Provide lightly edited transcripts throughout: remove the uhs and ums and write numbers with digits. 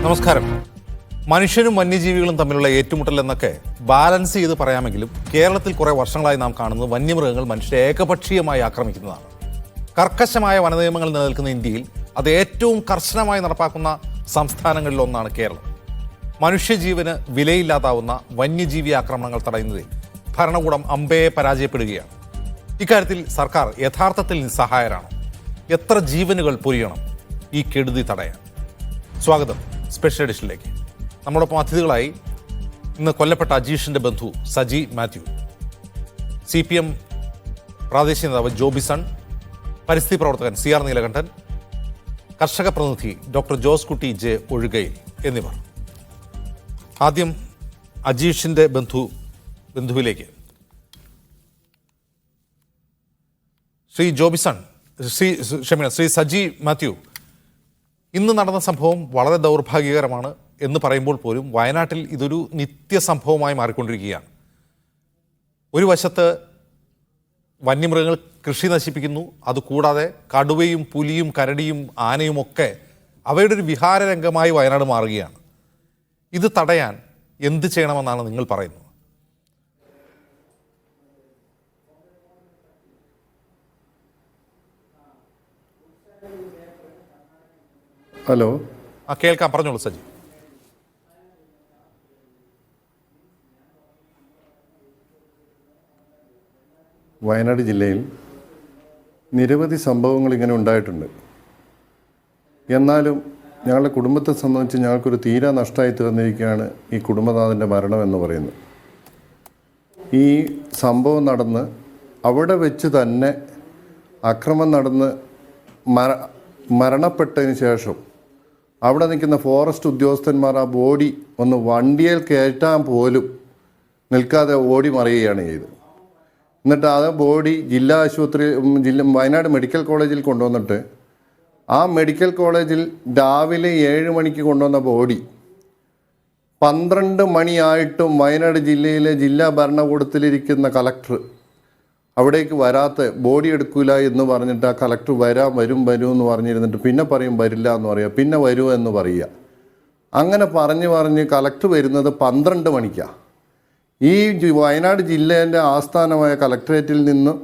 നമസ്കാരം. മനുഷ്യനും വന്യജീവികളും തമ്മിലുള്ള ഏറ്റുമുട്ടൽ എന്നൊക്കെ ബാലൻസ് ചെയ്ത് പറയാമെങ്കിലും കേരളത്തിൽ കുറേ വർഷങ്ങളായി നാം കാണുന്നത് വന്യമൃഗങ്ങൾ മനുഷ്യരെ ഏകപക്ഷീയമായി ആക്രമിക്കുന്നതാണ്. കർക്കശമായ വനനിയമങ്ങൾ നിലനിൽക്കുന്ന ഇന്ത്യയിൽ അത് ഏറ്റവും കർശനമായി നടപ്പാക്കുന്ന സംസ്ഥാനങ്ങളിലൊന്നാണ് കേരളം. മനുഷ്യജീവന് വിലയില്ലാതാവുന്ന വന്യജീവി ആക്രമണങ്ങൾ തടയുന്നതിൽ ഭരണകൂടം അമ്പയെ പരാജയപ്പെടുകയാണ്. ഇക്കാര്യത്തിൽ സർക്കാർ യഥാർത്ഥത്തിൽ നിസ്സഹായരാണ്. എത്ര ജീവനുകൾ പൊരിയണം ഈ കെടുതി തടയാൻ? സ്വാഗതം സ്പെഷ്യൽ എഡിഷനിലേക്ക്. നമ്മളോടൊപ്പം അതിഥികളായി ഇന്ന് കൊല്ലപ്പെട്ട അജീഷിന്റെ ബന്ധു സജി മാത്യു, CPM പ്രാദേശിക നേതാവ് ജോബി സൺ, പരിസ്ഥിതി പ്രവർത്തകൻ CR നീലകണ്ഠൻ, കർഷക പ്രതിനിധി ഡോക്ടർ ജോസ് കുട്ടി ജെ ഒഴുകയിൽ എന്നിവർ. ആദ്യം അജീഷിന്റെ ബന്ധുവിലേക്ക്. ശ്രീ ജോബി സൺ, ശ്രീ സജി മാത്യു, ഇന്ന് നടന്ന സംഭവം വളരെ ദൗർഭാഗ്യകരമാണ് എന്ന് പറയുമ്പോൾ പോലും വയനാട്ടിൽ ഇതൊരു നിത്യസംഭവമായി മാറിക്കൊണ്ടിരിക്കുകയാണ്. ഒരു വശത്ത് വന്യമൃഗങ്ങൾ കൃഷി നശിപ്പിക്കുന്നു, അതുകൂടാതെ കടുവയും പുലിയും കരടിയും ആനയും ഒക്കെ അവയുടെ ഒരു വിഹാരരംഗമായി വയനാട് മാറുകയാണ്. ഇത് തടയാൻ എന്ത് ചെയ്യണമെന്നാണ് നിങ്ങൾ പറയുന്നത്? ഹലോ, കേൾക്കാം, പറഞ്ഞോളൂ സജി. വയനാട് ജില്ലയിൽ നിരവധി സംഭവങ്ങൾ ഇങ്ങനെ ഉണ്ടായിട്ടുണ്ട്. എന്നാലും ഞങ്ങളുടെ കുടുംബത്തെ സംബന്ധിച്ച് ഞങ്ങൾക്കൊരു തീരാ നഷ്ടമായി തീർന്നിരിക്കുകയാണ് ഈ കുടുംബനാഥൻ്റെ മരണം എന്ന് പറയുന്നത്. ഈ സംഭവം നടന്ന് അവിടെ വെച്ച് തന്നെ അക്രമം നടന്ന് മരണപ്പെട്ടതിന് ശേഷം അവിടെ നിൽക്കുന്ന ഫോറസ്റ്റ് ഉദ്യോഗസ്ഥന്മാർ ആ ബോഡി ഒന്ന് വണ്ടിയിൽ കയറ്റാൻ പോലും നിൽക്കാതെ ഓടി മറിയുകയാണ് ചെയ്തത്. എന്നിട്ട് ആ ബോഡി വയനാട് മെഡിക്കൽ കോളേജിൽ കൊണ്ടുവന്നിട്ട് ആ മെഡിക്കൽ കോളേജിൽ രാവിലെ 7 മണിക്ക് കൊണ്ടുവന്ന ബോഡി 12 മണിയായിട്ടും വയനാട് ജില്ലയിലെ ജില്ലാ ഭരണകൂടത്തിലിരിക്കുന്ന കളക്ടർ അവിടേക്ക് വരാത്ത, ബോഡി എടുക്കില്ല എന്ന് പറഞ്ഞിട്ട് ആ കളക്ടർ വരും എന്ന് പറഞ്ഞിരുന്നിട്ട് പിന്നെ പറയും വരില്ല എന്ന് പറയുക, പിന്നെ വരൂ എന്ന് പറയുക. അങ്ങനെ പറഞ്ഞ് കളക്ടർ വരുന്നത് 12 മണിക്കാണ്. ഈ വയനാട് ജില്ലേൻ്റെ ആസ്ഥാനമായ കളക്ടറേറ്റിൽ നിന്ന്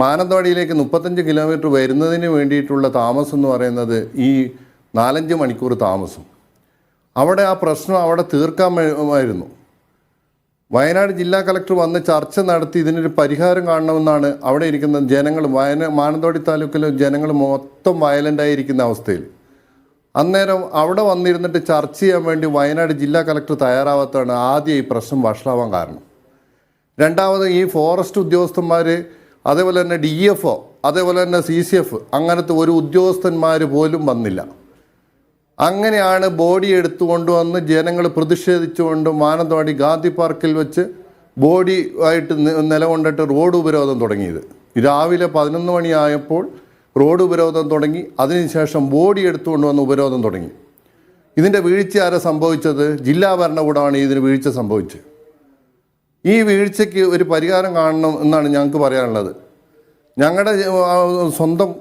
മാനന്തവാടിയിലേക്ക് 35 കിലോമീറ്റർ വരുന്നതിന് വേണ്ടിയിട്ടുള്ള താമസം എന്ന് പറയുന്നത് ഈ 4-5 മണിക്കൂർ താമസം. അവിടെ ആ പ്രശ്നം അവിടെ തീർക്കാമായിരുന്നു. വയനാട് ജില്ലാ കളക്ടർ വന്ന് ചർച്ച നടത്തി ഇതിനൊരു പരിഹാരം കാണണമെന്നാണ് അവിടെ ഇരിക്കുന്ന ജനങ്ങൾ. മാനന്തവാടി താലൂക്കിലെ ജനങ്ങൾ മൊത്തം വയലൻ്റായിരിക്കുന്ന അവസ്ഥയിൽ അന്നേരം അവിടെ വന്നിരുന്നിട്ട് ചർച്ച ചെയ്യാൻ വേണ്ടി വയനാട് ജില്ലാ കളക്ടർ തയ്യാറാവാത്തതാണ് ആദ്യം ഈ പ്രശ്നം വഷളാവാൻ കാരണം. രണ്ടാമത് ഈ ഫോറസ്റ്റ് ഉദ്യോഗസ്ഥന്മാർ, അതേപോലെ തന്നെ DFO, അതേപോലെ തന്നെ CCF, അങ്ങനത്തെ ഒരു ഉദ്യോഗസ്ഥന്മാർ പോലും വന്നില്ല. അങ്ങനെയാണ് ബോഡി എടുത്തുകൊണ്ടുവന്ന് ജനങ്ങൾ പ്രതിഷേധിച്ചുകൊണ്ട് മാനന്തവാടി ഗാന്ധി പാർക്കിൽ വെച്ച് ബോഡി ആയിട്ട് നിലകൊണ്ടിട്ട് റോഡ് ഉപരോധം തുടങ്ങിയത്. രാവിലെ 11 മണിയായപ്പോൾ റോഡ് ഉപരോധം തുടങ്ങി. അതിനുശേഷം ബോഡി എടുത്തുകൊണ്ടുവന്ന് ഉപരോധം തുടങ്ങി. ഇതിൻ്റെ വീഴ്ച ആരാ സംഭവിച്ചത്? ജില്ലാ ഭരണകൂടമാണ് ഇതിന് വീഴ്ച സംഭവിച്ചത്. ഈ വീഴ്ചയ്ക്ക് ഒരു പരിഹാരം കാണണം എന്നാണ് ഞങ്ങൾക്ക് പറയാനുള്ളത്. ഞങ്ങളുടെ സ്വന്തം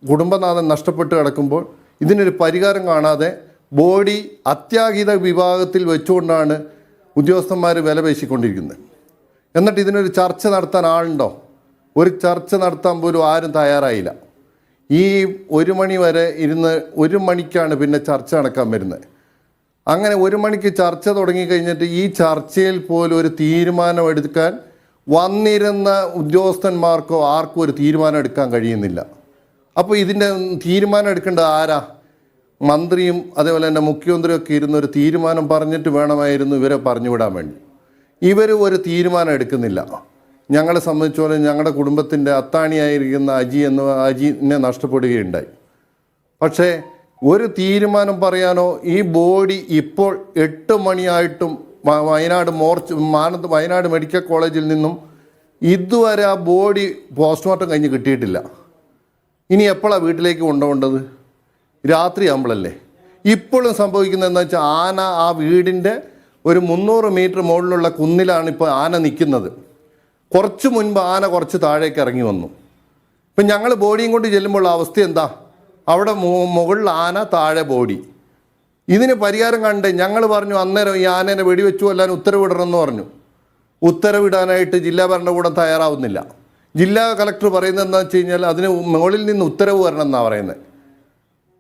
കുടുംബനാഥൻ നഷ്ടപ്പെട്ട് കിടക്കുമ്പോൾ ഇതിനൊരു പരിഹാരം കാണാതെ ബോഡി അത്യാഹിത വിഭാഗത്തിൽ വെച്ചുകൊണ്ടാണ് ഉദ്യോഗസ്ഥന്മാർ വിലപേശിക്കൊണ്ടിരിക്കുന്നത്. എന്നിട്ട് ഇതിനൊരു ചർച്ച നടത്താൻ ആളുണ്ടോ? ഒരു ചർച്ച നടത്താൻ പോലും ആരും തയ്യാറായില്ല. ഈ 1 മണി വരെ ഇരുന്ന് 1 മണിക്കാണ് പിന്നെ ചർച്ച നടക്കാൻ വരുന്നത്. അങ്ങനെ 1 മണിക്ക് ചർച്ച തുടങ്ങിക്കഴിഞ്ഞിട്ട് ഈ ചർച്ചയിൽ പോലും ഒരു തീരുമാനം എടുക്കാൻ വന്നിരുന്ന ഉദ്യോഗസ്ഥന്മാർക്കോ ആർക്കും ഒരു തീരുമാനം എടുക്കാൻ കഴിയുന്നില്ല. അപ്പോൾ ഇതിൻ്റെ തീരുമാനം എടുക്കേണ്ടത് ആരാ? മന്ത്രിയും അതേപോലെ തന്നെ മുഖ്യമന്ത്രിയൊക്കെ ഇരുന്നൊരു തീരുമാനം പറഞ്ഞിട്ട് വേണമായിരുന്നു ഇവരെ പറഞ്ഞുവിടാൻ വേണ്ടി. ഇവർ ഒരു തീരുമാനം എടുക്കുന്നില്ല. ഞങ്ങളെ സംബന്ധിച്ചോളം ഞങ്ങളുടെ കുടുംബത്തിൻ്റെ അത്താണിയായിരിക്കുന്ന അജിനെ നഷ്ടപ്പെടുകയുണ്ടായി. പക്ഷേ ഒരു തീരുമാനം പറയാനോ, ഈ ബോഡി ഇപ്പോൾ 8 മണിയായിട്ടും വയനാട് മെഡിക്കൽ കോളേജിൽ നിന്നും ഇതുവരെ ആ ബോഡി പോസ്റ്റ്മോർട്ടം കഴിഞ്ഞ് കിട്ടിയിട്ടില്ല. ഇനി എപ്പോഴാണ് വീട്ടിലേക്ക് കൊണ്ടുപോകേണ്ടത്? രാത്രി ആകുമ്പോഴല്ലേ. ഇപ്പോഴും സംഭവിക്കുന്നതെന്ന് വെച്ചാൽ ആന ആ വീടിൻ്റെ ഒരു 300 മീറ്റർ മുകളിലുള്ള കുന്നിലാണ് ഇപ്പോൾ ആന നിൽക്കുന്നത്. കുറച്ച് മുൻപ് ആന കുറച്ച് താഴേക്ക് ഇറങ്ങി വന്നു. ഇപ്പം ഞങ്ങൾ ബോഡിയും കൊണ്ട് ചെല്ലുമ്പോൾ അവസ്ഥ എന്താ? അവിടെ മുകളിൽ ആന, താഴെ ബോഡി. ഇതിന് പരിഹാരം കണ്ട് ഞങ്ങൾ പറഞ്ഞു അന്നേരം ഈ ആനേനെ വെടിവെച്ചു കൊല്ലാൻ ഉത്തരവിടണമെന്ന് പറഞ്ഞു. ഉത്തരവിടാനായിട്ട് ജില്ലാ ഭരണകൂടം തയ്യാറാവുന്നില്ല. ജില്ലാ കളക്ടർ പറയുന്നത് എന്താണെന്ന് വെച്ച് കഴിഞ്ഞാൽ അതിന് മുകളിൽ നിന്ന് ഉത്തരവ് വരണം എന്നാണ് പറയുന്നത്.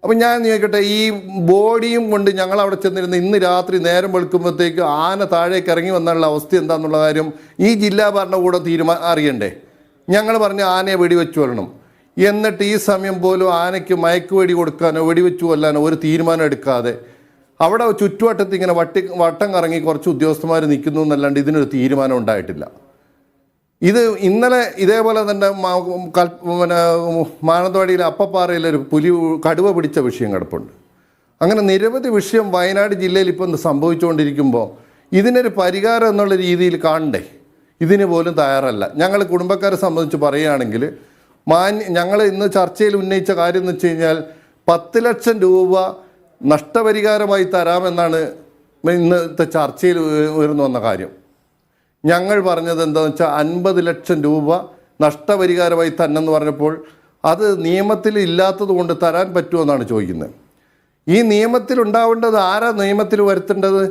അപ്പം ഞാൻ ചോദിക്കട്ടെ, ഈ ബോഡിയും കൊണ്ട് ഞങ്ങൾ അവിടെ ചെന്നിരുന്ന് ഇന്ന് രാത്രി നേരം വെളുക്കുമ്പോഴത്തേക്ക് ആന താഴേക്ക് ഇറങ്ങി വന്നുള്ള അവസ്ഥ എന്താണെന്നുള്ള കാര്യം ഈ ജില്ലാ ഭരണകൂടം അറിയണ്ടേ? ഞങ്ങൾ പറഞ്ഞ ആനയെ വെടിവെച്ചു കൊല്ലണം, എന്നിട്ട് ഈ സമയം പോലും ആനയ്ക്ക് മയക്കുവെടി കൊടുക്കാനോ വെടിവെച്ചു കൊല്ലാനോ ഒരു തീരുമാനം എടുക്കാതെ അവിടെ ചുറ്റുവട്ടത്ത് ഇങ്ങനെ വട്ടം കറങ്ങി കുറച്ച് ഉദ്യോഗസ്ഥന്മാർ നിൽക്കുന്നു എന്നല്ലാണ്ട് ഇതിനൊരു തീരുമാനം ഉണ്ടായിട്ടില്ല. ഇത് ഇന്നലെ ഇതേപോലെ തന്നെ മാനന്തവാടിയിലെ അപ്പപ്പാറയിൽ ഒരു കടുവ പിടിച്ച വിഷയം കിടപ്പുണ്ട്. അങ്ങനെ നിരവധി വിഷയം വയനാട് ജില്ലയിൽ ഇപ്പം സംഭവിച്ചുകൊണ്ടിരിക്കുമ്പോൾ ഇതിനൊരു പരിഹാരം എന്നുള്ള രീതിയിൽ കാണണ്ടേ? ഇതിന് പോലും തയ്യാറല്ല. ഞങ്ങൾ കുടുംബക്കാരെ സംബന്ധിച്ച് പറയുകയാണെങ്കിൽ ഞങ്ങൾ ഇന്ന് ചർച്ചയിൽ ഉന്നയിച്ച കാര്യം എന്ന് വെച്ച് കഴിഞ്ഞാൽ 10 ലക്ഷം രൂപ നഷ്ടപരിഹാരമായി തരാമെന്നാണ് ഇന്നത്തെ ചർച്ചയിൽ ഉയർന്നു വന്ന കാര്യം. ഞങ്ങൾ പറഞ്ഞത് എന്താണെന്ന് വെച്ചാൽ 50 ലക്ഷം രൂപ നഷ്ടപരിഹാരമായി തന്നെന്ന് പറഞ്ഞപ്പോൾ അത് നിയമത്തിൽ ഇല്ലാത്തത് കൊണ്ട് തരാൻ പറ്റുമെന്നാണ് ചോദിക്കുന്നത്. ഈ നിയമത്തിൽ ഉണ്ടാവേണ്ടത് ആരാ നിയമത്തിൽ വരുത്തേണ്ടത്?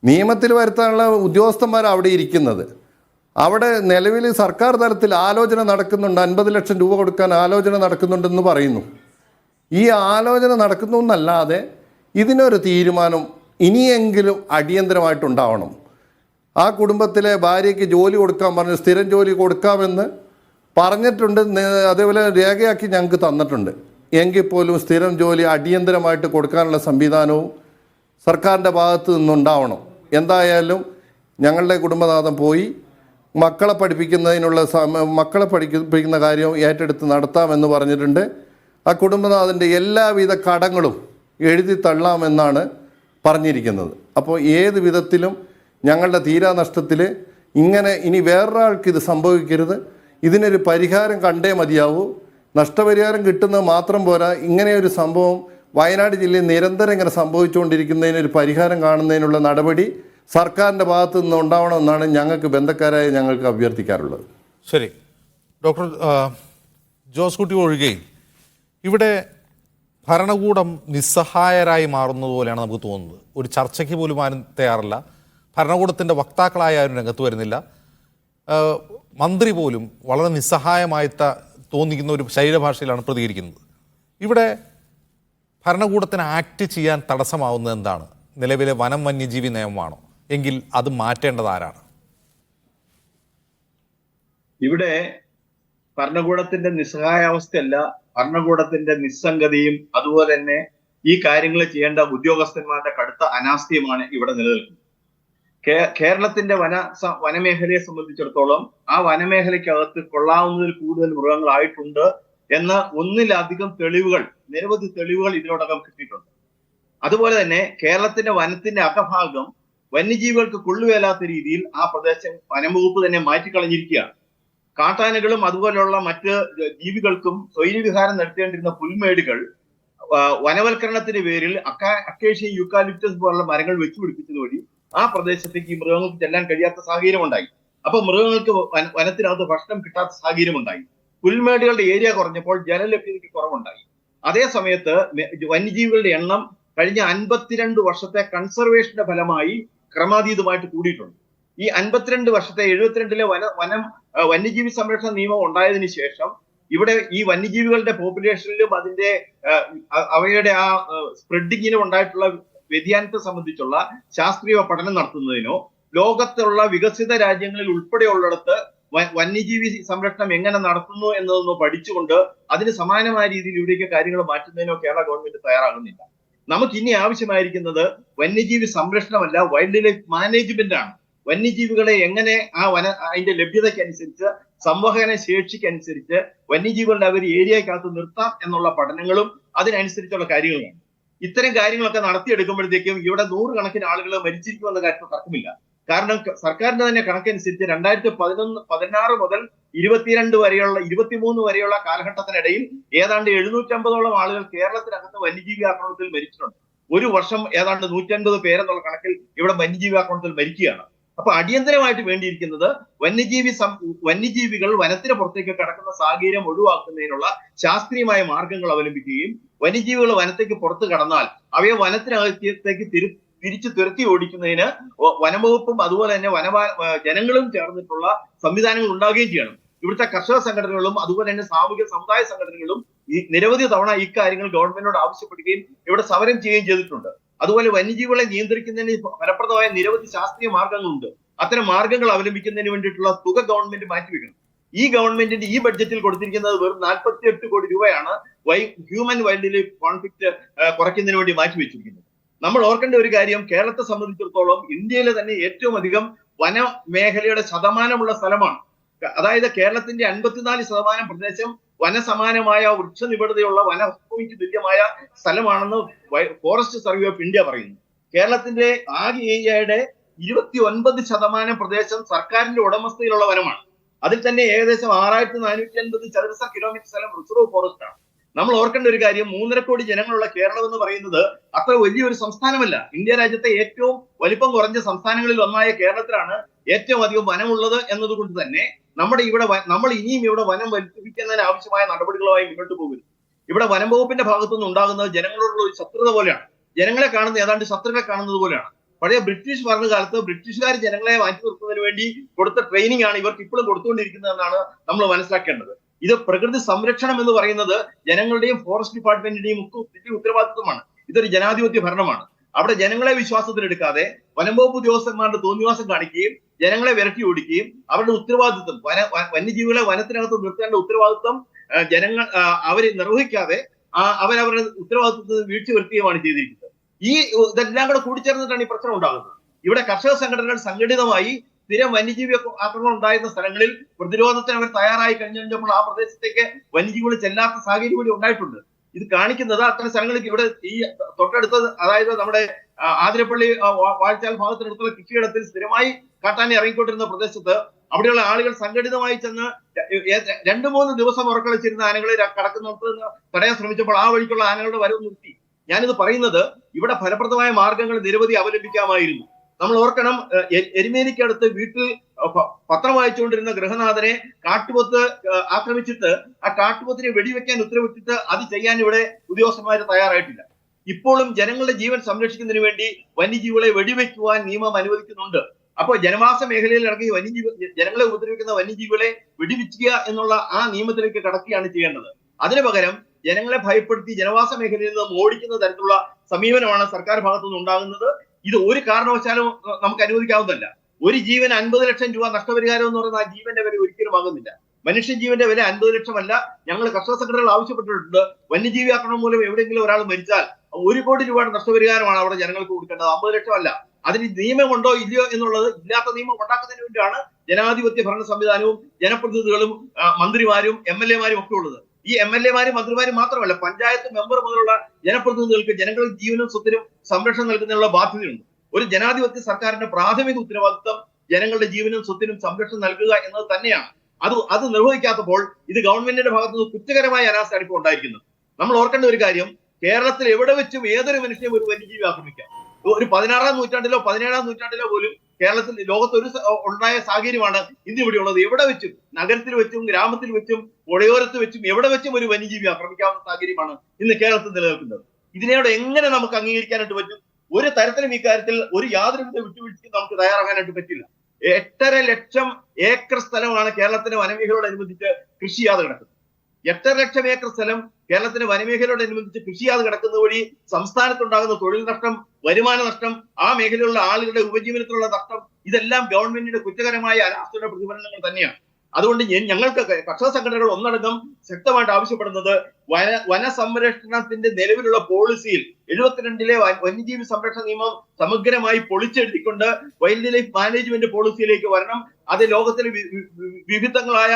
നിയമത്തിൽ വരുത്താനുള്ള ഉദ്യോഗസ്ഥന്മാർ അവിടെ ഇരിക്കുന്നത്. അവിടെ നിലവിൽ സർക്കാർ തലത്തിൽ ആലോചന നടക്കുന്നുണ്ട്, 50 ലക്ഷം രൂപ കൊടുക്കാൻ ആലോചന നടക്കുന്നുണ്ടെന്ന് പറയുന്നു. ഈ ആലോചന നടക്കുന്നു എന്നല്ലാതെ ഇതിനൊരു തീരുമാനം ഇനിയെങ്കിലും അടിയന്തരമായിട്ടുണ്ടാവണം. ആ കുടുംബത്തിലെ ഭാര്യയ്ക്ക് ജോലി കൊടുക്കാൻ പറഞ്ഞു, സ്ഥിരം ജോലി കൊടുക്കാമെന്ന് പറഞ്ഞിട്ടുണ്ട്, അതേപോലെ രേഖയാക്കി ഞങ്ങൾക്ക് തന്നിട്ടുണ്ട്. എങ്കിൽ പോലും സ്ഥിരം ജോലി അടിയന്തരമായിട്ട് കൊടുക്കാനുള്ള സംവിധാനവും സർക്കാരിൻ്റെ ഭാഗത്ത് നിന്നുണ്ടാവണം. എന്തായാലും ഞങ്ങളുടെ കുടുംബനാഥൻ പോയി മക്കളെ പഠിപ്പിക്കുന്ന കാര്യം ഏറ്റെടുത്ത് നടത്താമെന്ന് പറഞ്ഞിട്ടുണ്ട്. ആ കുടുംബനാഥൻ്റെ എല്ലാവിധ കടങ്ങളും എഴുതി തള്ളാമെന്നാണ് പറഞ്ഞിരിക്കുന്നത്. അപ്പോൾ ഏത് വിധത്തിലും ഞങ്ങളുടെ തീരാനഷ്ടത്തിൽ ഇങ്ങനെ ഇനി വേറൊരാൾക്ക് ഇത് സംഭവിക്കരുത്. ഇതിനൊരു പരിഹാരം കണ്ടേ മതിയാവൂ. നഷ്ടപരിഹാരം കിട്ടുന്നത് മാത്രം പോരാ, ഇങ്ങനെയൊരു സംഭവം വയനാട് ജില്ലയിൽ നിരന്തരം ഇങ്ങനെ സംഭവിച്ചുകൊണ്ടിരിക്കുന്നതിനൊരു പരിഹാരം കാണുന്നതിനുള്ള നടപടി സർക്കാരിൻ്റെ ഭാഗത്തു നിന്ന് ഉണ്ടാവണമെന്നാണ് ഞങ്ങൾക്ക് ബന്ധക്കാരായ ഞങ്ങൾക്ക് അഭ്യർത്ഥിക്കാറുള്ളത്. ശരി, ഡോക്ടർ ജോസ് കുട്ടി ഒഴികെ ഇവിടെ ഭരണകൂടം നിസ്സഹായരായി മാറുന്നത് പോലെയാണ് നമുക്ക് തോന്നുന്നത്. ഒരു ചർച്ചയ്ക്ക് പോലും ആരും തയ്യാറല്ല. ഭരണകൂടത്തിൻ്റെ വക്താക്കളായ ആരും രംഗത്ത് വരുന്നില്ല. മന്ത്രി പോലും വളരെ നിസ്സഹായമായി തോന്നിക്കുന്ന ഒരു ശരീരഭാഷയിലാണ് പ്രതികരിക്കുന്നത്. ഇവിടെ ഭരണകൂടത്തിന് ആക്ട് ചെയ്യാൻ തടസ്സമാവുന്നത് എന്താണ്? നിലവിലെ വനം വന്യജീവി നിയമമാണോ? എങ്കിൽ അത് മാറ്റേണ്ടത് ആരാണ്? ഇവിടെ ഭരണകൂടത്തിന്റെ നിസ്സഹായാവസ്ഥയല്ല, ഭരണകൂടത്തിന്റെ നിസ്സംഗതയും അതുപോലെ തന്നെ ഈ കാര്യങ്ങൾ ചെയ്യേണ്ട ഉദ്യോഗസ്ഥന്മാരുടെ കടുത്ത അനാസ്ഥയുമാണ് ഇവിടെ നിലനിൽക്കുന്നത്. കേരളത്തിന്റെ വനമേഖലയെ സംബന്ധിച്ചിടത്തോളം ആ വനമേഖലയ്ക്കകത്ത് കൊള്ളാവുന്നതിൽ കൂടുതൽ മൃഗങ്ങളായിട്ടുണ്ട് എന്ന ഒന്നിലധികം തെളിവുകൾ, നിരവധി തെളിവുകൾ ഇതിനോടകം കിട്ടിയിട്ടുണ്ട്. അതുപോലെ തന്നെ കേരളത്തിന്റെ വനത്തിന്റെ അകഭാഗം വന്യജീവികൾക്ക് കൊള്ളുവേലാത്ത രീതിയിൽ ആ പ്രദേശം വനംവകുപ്പ് തന്നെ മാറ്റിക്കളഞ്ഞിരിക്കുകയാണ്. കാട്ടാനകളും അതുപോലെയുള്ള മറ്റ് ജീവികൾക്കും സ്വൈര്യവിഹാരം നടത്തേണ്ടിരുന്ന പുൽമേടുകൾ വനവൽക്കരണത്തിന്റെ പേരിൽ അക്കേഷ്യ യൂക്കാലിപ്റ്റസ് പോലുള്ള മരങ്ങൾ വെച്ചുപിടിപ്പിച്ചത് വഴി ആ പ്രദേശത്തേക്ക് ഈ മൃഗങ്ങൾക്ക് ചെല്ലാൻ കഴിയാത്ത സാഹചര്യം ഉണ്ടായി. അപ്പൊ മൃഗങ്ങൾക്ക് വനത്തിനകത്ത് ഭക്ഷണം കിട്ടാത്ത സാഹചര്യം ഉണ്ടായി. പുൽമേടുകളുടെ ഏരിയ കുറഞ്ഞപ്പോൾ ജലലഭ്യതയ്ക്ക് കുറവുണ്ടായി. അതേ സമയത്ത് വന്യജീവികളുടെ എണ്ണം കഴിഞ്ഞ 52 വർഷത്തെ കൺസർവേഷന്റെ ഫലമായി ക്രമാതീതമായിട്ട് കൂടിയിട്ടുണ്ട്. ഈ 52 വർഷത്തെ 72-ലെ വന്യജീവി സംരക്ഷണ നിയമം ഉണ്ടായതിനു ശേഷം ഇവിടെ ഈ വന്യജീവികളുടെ പോപ്പുലേഷനിലും അതിന്റെ അവയുടെ ആ സ്പ്രെഡിങ്ങിനും ഉണ്ടായിട്ടുള്ള വ്യതിയാനത്തെ സംബന്ധിച്ചുള്ള ശാസ്ത്രീയ പഠനം നടത്തുന്നതിനോ ലോകത്തുള്ള വികസിത രാജ്യങ്ങളിൽ ഉൾപ്പെടെയുള്ളിടത്ത് വന്യജീവി സംരക്ഷണം എങ്ങനെ നടത്തുന്നു എന്നതൊന്ന് പഠിച്ചുകൊണ്ട് അതിന് സമാനമായ രീതിയിൽ ഇവിടേക്ക് കാര്യങ്ങൾ മാറ്റുന്നതിനോ കേരള ഗവൺമെന്റ് തയ്യാറാകുന്നില്ല. നമുക്ക് ഇനി ആവശ്യമായിരിക്കുന്നത് വന്യജീവി സംരക്ഷണമല്ല, വൈൽഡ് ലൈഫ് മാനേജ്മെന്റ് ആണ്. വന്യജീവികളെ എങ്ങനെ അതിന്റെ ലഭ്യതയ്ക്കനുസരിച്ച് സംവഹന ശേഷിക്കനുസരിച്ച് വന്യജീവികളുടെ അവർ ഏരിയക്കകത്ത് നിർത്താം എന്നുള്ള പഠനങ്ങളും അതിനനുസരിച്ചുള്ള കാര്യങ്ങളുമാണ്. ഇത്തരം കാര്യങ്ങളൊക്കെ നടത്തിയെടുക്കുമ്പോഴത്തേക്കും ഇവിടെ 100 കണക്കിന് ആളുകൾ മരിച്ചിരിക്കുമെന്ന കാര്യത്തിൽ തർക്കമില്ല. കാരണം സർക്കാരിന്റെ തന്നെ കണക്കനുസരിച്ച് 2016 മുതൽ 23 വരെയുള്ള കാലഘട്ടത്തിനിടയിൽ ഏതാണ്ട് 750ഓളം ആളുകൾ കേരളത്തിനകത്ത് വന്യജീവി ആക്രമണത്തിൽ മരിച്ചിട്ടുണ്ട്. ഒരു വർഷം ഏതാണ്ട് 150 പേരെന്നുള്ള കണക്കിൽ ഇവിടെ വന്യജീവി ആക്രമണത്തിൽ മരിക്കുകയാണ്. അപ്പൊ അടിയന്തരമായിട്ട് വേണ്ടിയിരിക്കുന്നത് വന്യജീവികൾ വനത്തിന് പുറത്തേക്ക് കടക്കുന്ന സാഹചര്യം ഒഴിവാക്കുന്നതിനുള്ള ശാസ്ത്രീയമായ മാർഗങ്ങൾ അവലംബിക്കുകയും വന്യജീവികൾ വനത്തേക്ക് പുറത്ത് കടന്നാൽ അവയെ വനത്തിനകത്തേക്ക് തിരിച്ചു തുരത്തി ഓടിക്കുന്നതിന് വനംവകുപ്പും അതുപോലെ തന്നെ ജനങ്ങളും ചേർന്നിട്ടുള്ള സംവിധാനങ്ങൾ ഉണ്ടാകുകയും ചെയ്യണം. ഇവിടുത്തെ കർഷക സംഘടനകളും അതുപോലെ തന്നെ സാമൂഹിക സമുദായ സംഘടനകളും നിരവധി തവണ ഇക്കാര്യങ്ങൾ ഗവൺമെന്റിനോട് ആവശ്യപ്പെടുകയും ഇവിടെ സമരം ചെയ്യുകയും ചെയ്തിട്ടുണ്ട്. അതുപോലെ വന്യജീവികളെ നിയന്ത്രിക്കുന്നതിന് ഫലപ്രദമായ നിരവധി ശാസ്ത്രീയ മാർഗങ്ങളുണ്ട്. അത്തരം മാർഗങ്ങൾ അവലംബിക്കുന്നതിന് വേണ്ടിയിട്ടുള്ള തുക ഗവൺമെന്റ് മാറ്റിവെക്കണം. ഈ ഗവൺമെന്റിന്റെ ഈ ബഡ്ജറ്റിൽ കൊടുത്തിരിക്കുന്നത് വെറും 48 കോടി രൂപയാണ് ഹ്യൂമൻ വൈൽഡ് ലൈഫ് കോൺഫ്ലിക്റ്റ് കുറയ്ക്കുന്നതിന് വേണ്ടി മാറ്റിവെച്ചിരിക്കുന്നത്. നമ്മൾ ഓർക്കേണ്ട ഒരു കാര്യം, കേരളത്തെ സംബന്ധിച്ചിടത്തോളം ഇന്ത്യയിലെ തന്നെ ഏറ്റവും അധികം വനമേഖലയുടെ ശതമാനമുള്ള സ്ഥലമാണ്. അതായത് കേരളത്തിന്റെ 54% പ്രദേശം വനസമാനമായ വൃക്ഷനിബിഡതയുള്ള വനഭൂമിക്ക് തുല്യമായ സ്ഥലമാണെന്ന് ഫോറസ്റ്റ് സർവേ ഓഫ് ഇന്ത്യ പറയുന്നു. കേരളത്തിന്റെ ആകെ ഏരിയയുടെ 29% പ്രദേശം സർക്കാരിന്റെ ഉടമസ്ഥയിലുള്ള വനമാണ്. അതിൽ തന്നെ ഏകദേശം 6450 ചതുരശ്ര കിലോമീറ്റർ സ്ഥലം റിസർവ് ഫോറസ്റ്റ് ആണ്. നമ്മൾ ഓർക്കേണ്ട ഒരു കാര്യം, 3.5 കോടി ജനങ്ങളുള്ള കേരളം എന്ന് പറയുന്നത് അത്ര വലിയൊരു സംസ്ഥാനമല്ല. ഇന്ത്യ രാജ്യത്തെ ഏറ്റവും വലിപ്പം കുറഞ്ഞ സംസ്ഥാനങ്ങളിൽ ഒന്നായ കേരളത്തിലാണ് ഏറ്റവും അധികം വനമുള്ളത് എന്നതുകൊണ്ട് തന്നെ നമ്മൾ ഇനിയും ഇവിടെ വനം വർദ്ധിപ്പിക്കുന്നതിന് ആവശ്യമായ നടപടികളുമായി മുന്നോട്ട് പോകുന്നു. ഇവിടെ വനം വകുപ്പിന്റെ ഭാഗത്തുനിന്ന് ഉണ്ടാകുന്നത് ജനങ്ങളോടുള്ള ഒരു ശത്രുത പോലെയാണ്. ജനങ്ങളെ കാണുന്ന ഏതാണ്ട് ശത്രുക്കളെ കാണുന്നത് പോലെയാണ്. പഴയ ബ്രിട്ടീഷ് ഭരണകാലത്ത് ബ്രിട്ടീഷുകാർ ജനങ്ങളെ മാറ്റി നിർത്തുന്നതിന് വേണ്ടി കൊടുത്ത ട്രെയിനിങ് ആണ് ഇവർക്ക് ഇപ്പോഴും കൊടുത്തുകൊണ്ടിരിക്കുന്നതെന്നാണ് നമ്മൾ മനസ്സിലാക്കേണ്ടത്. ഇത് പ്രകൃതി സംരക്ഷണം എന്ന് പറയുന്നത് ജനങ്ങളുടെയും ഫോറസ്റ്റ് ഡിപ്പാർട്ട്മെന്റിന്റെയും ഉത്തരവാദിത്വമാണ്. ഇതൊരു ജനാധിപത്യ ഭരണമാണ്. അവിടെ ജനങ്ങളെ വിശ്വാസത്തിലെടുക്കാതെ വനം വകുപ്പ് ഉദ്യോഗസ്ഥന്മാരുടെ തോന്നിവാസം കാണിക്കുകയും ജനങ്ങളെ വിരട്ടി ഓടിക്കുകയും അവരുടെ ഉത്തരവാദിത്വം വന്യജീവികളെ വനത്തിനകത്ത് നിർത്തേണ്ട ഉത്തരവാദിത്വം അവരെ നിർവഹിക്കാതെ അവരവരുടെ ഉത്തരവാദിത്വത്തിൽ വീഴ്ച വരുത്തുകയുമാണ് ചെയ്തിരിക്കുന്നത്. ഇതെല്ലാം കൂടെ കൂടിച്ചേർന്നിട്ടാണ് ഈ പ്രശ്നം ഉണ്ടാകുന്നത്. ഇവിടെ കർഷക സംഘടനകൾ സംഘടിതമായി സ്ഥിരം വന്യജീവി ആക്രമണം ഉണ്ടായിരുന്ന സ്ഥലങ്ങളിൽ പ്രതിരോധത്തിന് അവർ തയ്യാറായി കഴിഞ്ഞപ്പോൾ ആ പ്രദേശത്തേക്ക് വന്യജീവികൾ ചെല്ലാത്ത സാഹചര്യം കൂടി ഉണ്ടായിട്ടുണ്ട്. ഇത് കാണിക്കുന്നത് അത്തരം സ്ഥലങ്ങളിൽ ഇവിടെ ഈ തൊട്ടടുത്ത്, അതായത് നമ്മുടെ ആതിരപ്പള്ളി വാഴച്ചാൽ ഭാഗത്തിനടുത്തുള്ള കൃഷിയിടത്തിൽ സ്ഥിരമായി കാട്ടാനെ ഇറങ്ങിക്കൊണ്ടിരുന്ന പ്രദേശത്ത് അവിടെയുള്ള ആളുകൾ സംഘടിതമായി ചെന്ന് 2-3 ദിവസം ഉറക്കളിച്ചിരുന്ന ആനകളെ കടക്കുന്നിടത്ത് തടയാൻ ശ്രമിച്ചപ്പോൾ ആ വഴിക്കുള്ള ആനകളുടെ വരവ് നിർത്തി. ഞാനിത് പറയുന്നത് ഇവിടെ ഫലപ്രദമായ മാർഗങ്ങൾ നിരവധി അവലംബിക്കാമായിരുന്നു. നമ്മൾ ഓർക്കണം, എരുമേലിക്കടുത്ത് വീട്ടിൽ പത്രം വായിച്ചുകൊണ്ടിരുന്ന ഗൃഹനാഥനെ കാട്ടുപോത്ത് ആക്രമിച്ചിട്ട് ആ കാട്ടുപോത്തിനെ വെടിവെക്കാൻ ഉത്തരവിട്ടിട്ട് അത് ചെയ്യാൻ ഇവിടെ ഉദ്യോഗസ്ഥന്മാർ തയ്യാറായിട്ടില്ല. ഇപ്പോഴും ജനങ്ങളുടെ ജീവൻ സംരക്ഷിക്കുന്നതിന് വേണ്ടി വന്യജീവികളെ വെടിവെക്കുവാൻ നിയമം അനുവദിക്കുന്നുണ്ട്. അപ്പോൾ ജനവാസ മേഖലയിൽ ഇറങ്ങി ജനങ്ങളെ ഉപദ്രവിക്കുന്ന വന്യജീവികളെ വെടിവെക്കുക എന്നുള്ള ആ നിയമത്തിലേക്ക് കടക്കുകയാണ് ചെയ്യേണ്ടത്. അതിനു പകരം ജനങ്ങളെ ഭയപ്പെടുത്തി ജനവാസ മേഖലയിൽ നിന്ന് ഓടിക്കുന്ന തരത്തിലുള്ള സമീപനമാണ് സർക്കാർ ഭാഗത്തുനിന്ന് ഉണ്ടാകുന്നത്. ഇത് ഒരു കാരണവശാലും നമുക്ക് അനുവദിക്കാവുന്നതല്ല. ഒരു ജീവൻ 50 ലക്ഷം രൂപ നഷ്ടപരിഹാരം എന്ന് പറയുന്ന ആ ജീവന്റെ വില ഒരിക്കലും ആകുന്നില്ല. മനുഷ്യജീവന്റെ വില 50 ലക്ഷമല്ല. ഞങ്ങൾ കർഷക സംഘടനകൾ ആവശ്യപ്പെട്ടിട്ടുണ്ട്, വന്യജീവി ആക്രമണം മൂലം എവിടെയെങ്കിലും ഒരാൾ മരിച്ചാൽ 1 കോടി രൂപയുടെ നഷ്ടപരിഹാരമാണ് അവിടെ ജനങ്ങൾക്ക് കൊടുക്കേണ്ടത്, 50 ലക്ഷമല്ല. അതിന് നിയമമുണ്ടോ ഇല്ലയോ എന്നുള്ളത്, ഇല്ലാത്ത നിയമം ഉണ്ടാക്കുന്നതിന് വേണ്ടിയാണ് ജനാധിപത്യ ഭരണ സംവിധാനവും ജനപ്രതിനിധികളും മന്ത്രിമാരും MLA-മാരും ഒക്കെ ഉള്ളത്. ഈ MLA-മാരും മന്ത്രിമാരും മാത്രമല്ല, പഞ്ചായത്ത് മെമ്പർ മുതലുള്ള ജനപ്രതിനിധികൾക്ക് ജനങ്ങളുടെ ജീവനും സ്വത്തിനും സംരക്ഷണം നൽകുന്നതിനുള്ള ബാധ്യതയുണ്ട്. ഒരു ജനാധിപത്യ സർക്കാരിന്റെ പ്രാഥമിക ഉത്തരവാദിത്വം ജനങ്ങളുടെ ജീവനും സ്വത്തിനും സംരക്ഷണം നൽകുക എന്നത് തന്നെയാണ്. അത് നിർവഹിക്കാത്തപ്പോൾ ഇത് ഗവൺമെന്റിന്റെ ഭാഗത്തുനിന്ന് കുറ്റകരമായ അനാസ്ഥയാണ് ഇപ്പോൾ ഉണ്ടായിരിക്കുന്നത്. നമ്മൾ ഓർക്കേണ്ട ഒരു കാര്യം, കേരളത്തിൽ എവിടെ വെച്ചും ഏതൊരു മനുഷ്യനും ഒരു വന്യജീവി ആക്രമിക്കാം. ഒരു 16-ാം നൂറ്റാണ്ടിലോ 17-ാം നൂറ്റാണ്ടിലോ പോലും കേരളത്തിൽ ലോകത്ത് ഉണ്ടായ സാഹചര്യമാണ് ഇന്ന് ഇവിടെ ഉള്ളത്. എവിടെ വെച്ചും, നഗരത്തിൽ വെച്ചും ഗ്രാമത്തിൽ വെച്ചും പുഴയോരത്ത് വെച്ചും എവിടെ വെച്ചും ഒരു വന്യജീവി ആക്രമിക്കാവുന്ന സാഹചര്യമാണ് ഇന്ന് കേരളത്തിൽ നിലനിൽക്കുന്നത്. ഇതിനോട് എങ്ങനെ നമുക്ക് അംഗീകരിക്കാനായിട്ട് പറ്റും? ഒരു തരത്തിലും ഇക്കാര്യത്തിൽ യാതൊരുവിധ വിട്ടുവീഴ്ചയ്ക്കും നമുക്ക് തയ്യാറാകാനായിട്ട് പറ്റില്ല. 8.5 ലക്ഷം ഏക്കർ സ്ഥലമാണ് കേരളത്തിന്റെ വനമേഖലയോടനുബന്ധിച്ച് കൃഷി ചെയ്യാതെ കിടക്കുന്നത്. 8.5 ലക്ഷം ഏക്കർ സ്ഥലം കേരളത്തിന്റെ വനമേഖലയോടനുബന്ധിച്ച് കൃഷി ചെയ്യാതെ കിടക്കുന്നത് വഴി സംസ്ഥാനത്തുണ്ടാകുന്ന തൊഴിൽ നഷ്ടം, വരുമാന നഷ്ടം, ആ മേഖലയിലുള്ള ആളുകളുടെ ഉപജീവനത്തിലുള്ള നഷ്ടം, ഇതെല്ലാം ഗവൺമെന്റിന്റെ കുറ്റകരമായ അനാസ്ഥയുടെ പ്രതിഫലനങ്ങൾ തന്നെയാണ്. അതുകൊണ്ട് ഞങ്ങൾക്ക് കർഷക സംഘടനകൾ ഒന്നടങ്കം ശക്തമായിട്ട് ആവശ്യപ്പെടുന്നത് വനസംരക്ഷണത്തിന്റെ നിലവിലുള്ള പോളിസിയിൽ 72-ലെ വന്യജീവി സംരക്ഷണ നിയമം സമഗ്രമായി പൊളിച്ചെഴുതിക്കൊണ്ട് വൈൽഡ് ലൈഫ് മാനേജ്മെന്റ് പോളിസിയിലേക്ക് വരണം. അത് ലോകത്തിലെ വിവിധങ്ങളായ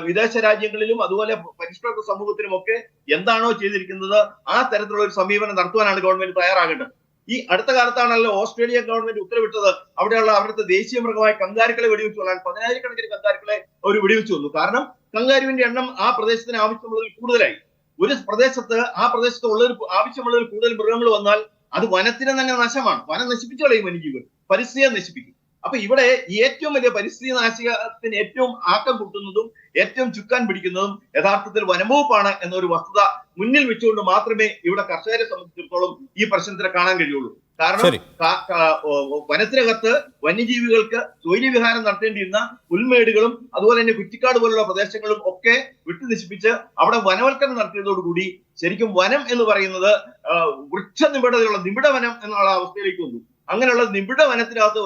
വിദേശ രാജ്യങ്ങളിലും അതുപോലെ പരിഷ്കൃത സമൂഹത്തിലുമൊക്കെ എന്താണോ ചെയ്തിരിക്കുന്നത് ആ തരത്തിലുള്ള ഒരു സമീപനം നടത്തുവാനാണ് ഗവൺമെന്റ് തയ്യാറാകേണ്ടത്. ഈ അടുത്ത കാലത്താണല്ലോ ഓസ്ട്രേലിയ ഗവൺമെന്റ് ഉത്തരവിട്ടത് അവിടെയുള്ള അവിടുത്തെ ദേശീയ മൃഗമായ കങ്കാരുക്കളെ വെടിവെച്ചു കൊള്ളാൻ 10,000-കണക്കിന് കങ്കാരുക്കളെ അവർ വെടിവെച്ചു വന്നു. കാരണം കങ്കാരുവിന്റെ എണ്ണം ആ പ്രദേശത്തിന് ആവശ്യമുള്ളതിൽ കൂടുതലായി. ഒരു പ്രദേശത്ത് ആവശ്യമുള്ളതിൽ കൂടുതൽ മൃഗങ്ങൾ വന്നാൽ അത് വനത്തിന് തന്നെ നാശമാണ്. വനം നശിപ്പിച്ചു കളയും വന്യജീവികൾ, പരിസ്ഥിതിയെ നശിപ്പിക്കും. അപ്പൊ ഇവിടെ ഏറ്റവും വലിയ പരിസ്ഥിതി നാശത്തിന് ഏറ്റവും ആക്കം കൂട്ടുന്നതും ഏറ്റവും ചുക്കാൻ പിടിക്കുന്നതും യഥാർത്ഥത്തിൽ വനംവകുപ്പാണ് എന്നൊരു വസ്തുത മുന്നിൽ വെച്ചുകൊണ്ട് മാത്രമേ ഇവിടെ കർഷകരെ സംബന്ധിച്ചിടത്തോളം ഈ പ്രശ്നത്തിനെ കാണാൻ കഴിയുള്ളൂ. കാരണം വനത്തിനകത്ത് വന്യജീവികൾക്ക് സ്വൈര്യവിഹാരം നടത്തേണ്ടിയിരുന്ന പുൽമേടുകളും അതുപോലെ തന്നെ കുറ്റിക്കാട് പോലുള്ള പ്രദേശങ്ങളും ഒക്കെ വിട്ടുനശിപ്പിച്ച് അവിടെ വനവൽക്കരണം നടത്തിയതോടുകൂടി ശരിക്കും വനം എന്ന് പറയുന്നത് വൃക്ഷ നിബിഡതയുള്ള നിബിഡ വനം എന്നുള്ള അവസ്ഥയിലേക്ക് വന്നു. അങ്ങനെയുള്ള നിബിഡ വനത്തിനകത്ത്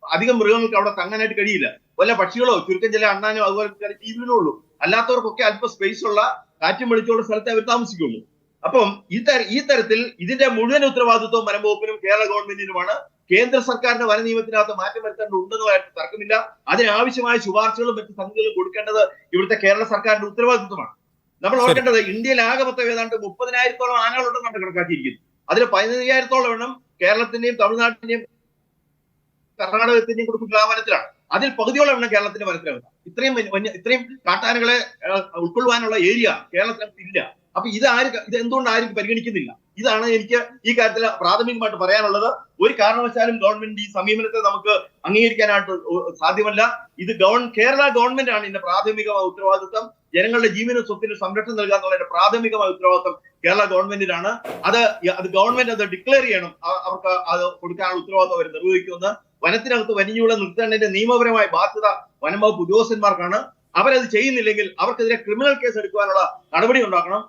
അധികം മൃഗങ്ങൾക്ക് അവിടെ തങ്ങാനായിട്ട് കഴിയില്ല. വല്ല പക്ഷികളോ ചുരുക്കം ചില അണ്ണാനോ അതുപോലെ ചില ജീവികളോ ഉള്ളൂ. അല്ലാത്തവർക്കൊക്കെ അല്പം സ്പേസ് ഉള്ള കാറ്റും വെളിച്ചമുള്ള സ്ഥലത്തെ അവർ താമസിക്കുള്ളൂ. അപ്പം ഈ തരത്തിൽ ഇതിന്റെ മുഴുവൻ ഉത്തരവാദിത്വം വനംവകുപ്പിനും കേരള ഗവൺമെന്റിനുമാണ്. കേന്ദ്ര സർക്കാരിന്റെ വന നിയമത്തിനകത്ത് മാറ്റം വരുത്തേണ്ടതുണ്ടെന്നതായിട്ട് തർക്കമില്ല. അതിനാവശ്യമായ ശുപാർശകളും മറ്റു സംഗതികളും കൊടുക്കേണ്ടത് ഇവിടുത്തെ കേരള സർക്കാരിന്റെ ഉത്തരവാദിത്വമാണ്. നമ്മൾ ഓർക്കേണ്ടത് ഇന്ത്യയിൽ ആകെ മൊത്തം ഏതാണ്ട് 30,000-ഓളം ആനകളുണ്ടെന്നാണ് കണക്കാക്കിയിരിക്കുന്നത്. അതിൽ 15,000-ഓളം എണ്ണം കേരളത്തിന്റെയും തമിഴ്നാട്ടിന്റെയും കർണാടകത്തിന്റെയും കൂടി വനത്തിലാണ്. അതിൽ പകുതിയോളം എണ്ണം കേരളത്തിന്റെ വനത്തിലാണ്. ഇത്രയും കാട്ടാനകളെ ഉൾക്കൊള്ളുവാനുള്ള ഏരിയ കേരളത്തിനകത്ത് ഇല്ല. അപ്പൊ ഇത് എന്തുകൊണ്ട് ആരും പരിഗണിക്കുന്നില്ല? ഇതാണ് എനിക്ക് ഈ കാര്യത്തിൽ പ്രാഥമികമായിട്ട് പറയാനുള്ളത്. ഒരു കാരണവശാലും ഗവൺമെന്റ് ഈ സമീപനത്തെ നമുക്ക് അംഗീകരിക്കാനായിട്ട് സാധ്യമല്ല. ഇത് കേരള ഗവൺമെന്റ് ആണ് ഇതിന്റെ പ്രാഥമികമായ ഉത്തരവാദിത്വം. ജനങ്ങളുടെ ജീവനും സ്വത്തിനും സംരക്ഷണം നൽകുക എന്നുള്ളതിന്റെ പ്രാഥമികമായ ഉത്തരവാദിത്വം കേരള ഗവൺമെന്റിനാണ്. അത് ഗവൺമെന്റ് അത് ഡിക്ലെയർ ചെയ്യണം. അവർക്ക് അത് കൊടുക്കാനുള്ള ഉത്തരവാദിത്വം അവർ നിർവഹിക്കുമെന്ന്. വനത്തിനകത്ത് വന്യജീവികളെ നിർത്തേണ്ടതിന്റെ നിയമപരമായ ബാധ്യത വനം വകുപ്പ് ഉദ്യോഗസ്ഥന്മാർക്കാണ്. അവരത് ചെയ്യുന്നില്ലെങ്കിൽ അവർക്കെതിരെ ക്രിമിനൽ കേസ് എടുക്കുവാനുള്ള നടപടി ഉണ്ടാക്കണം.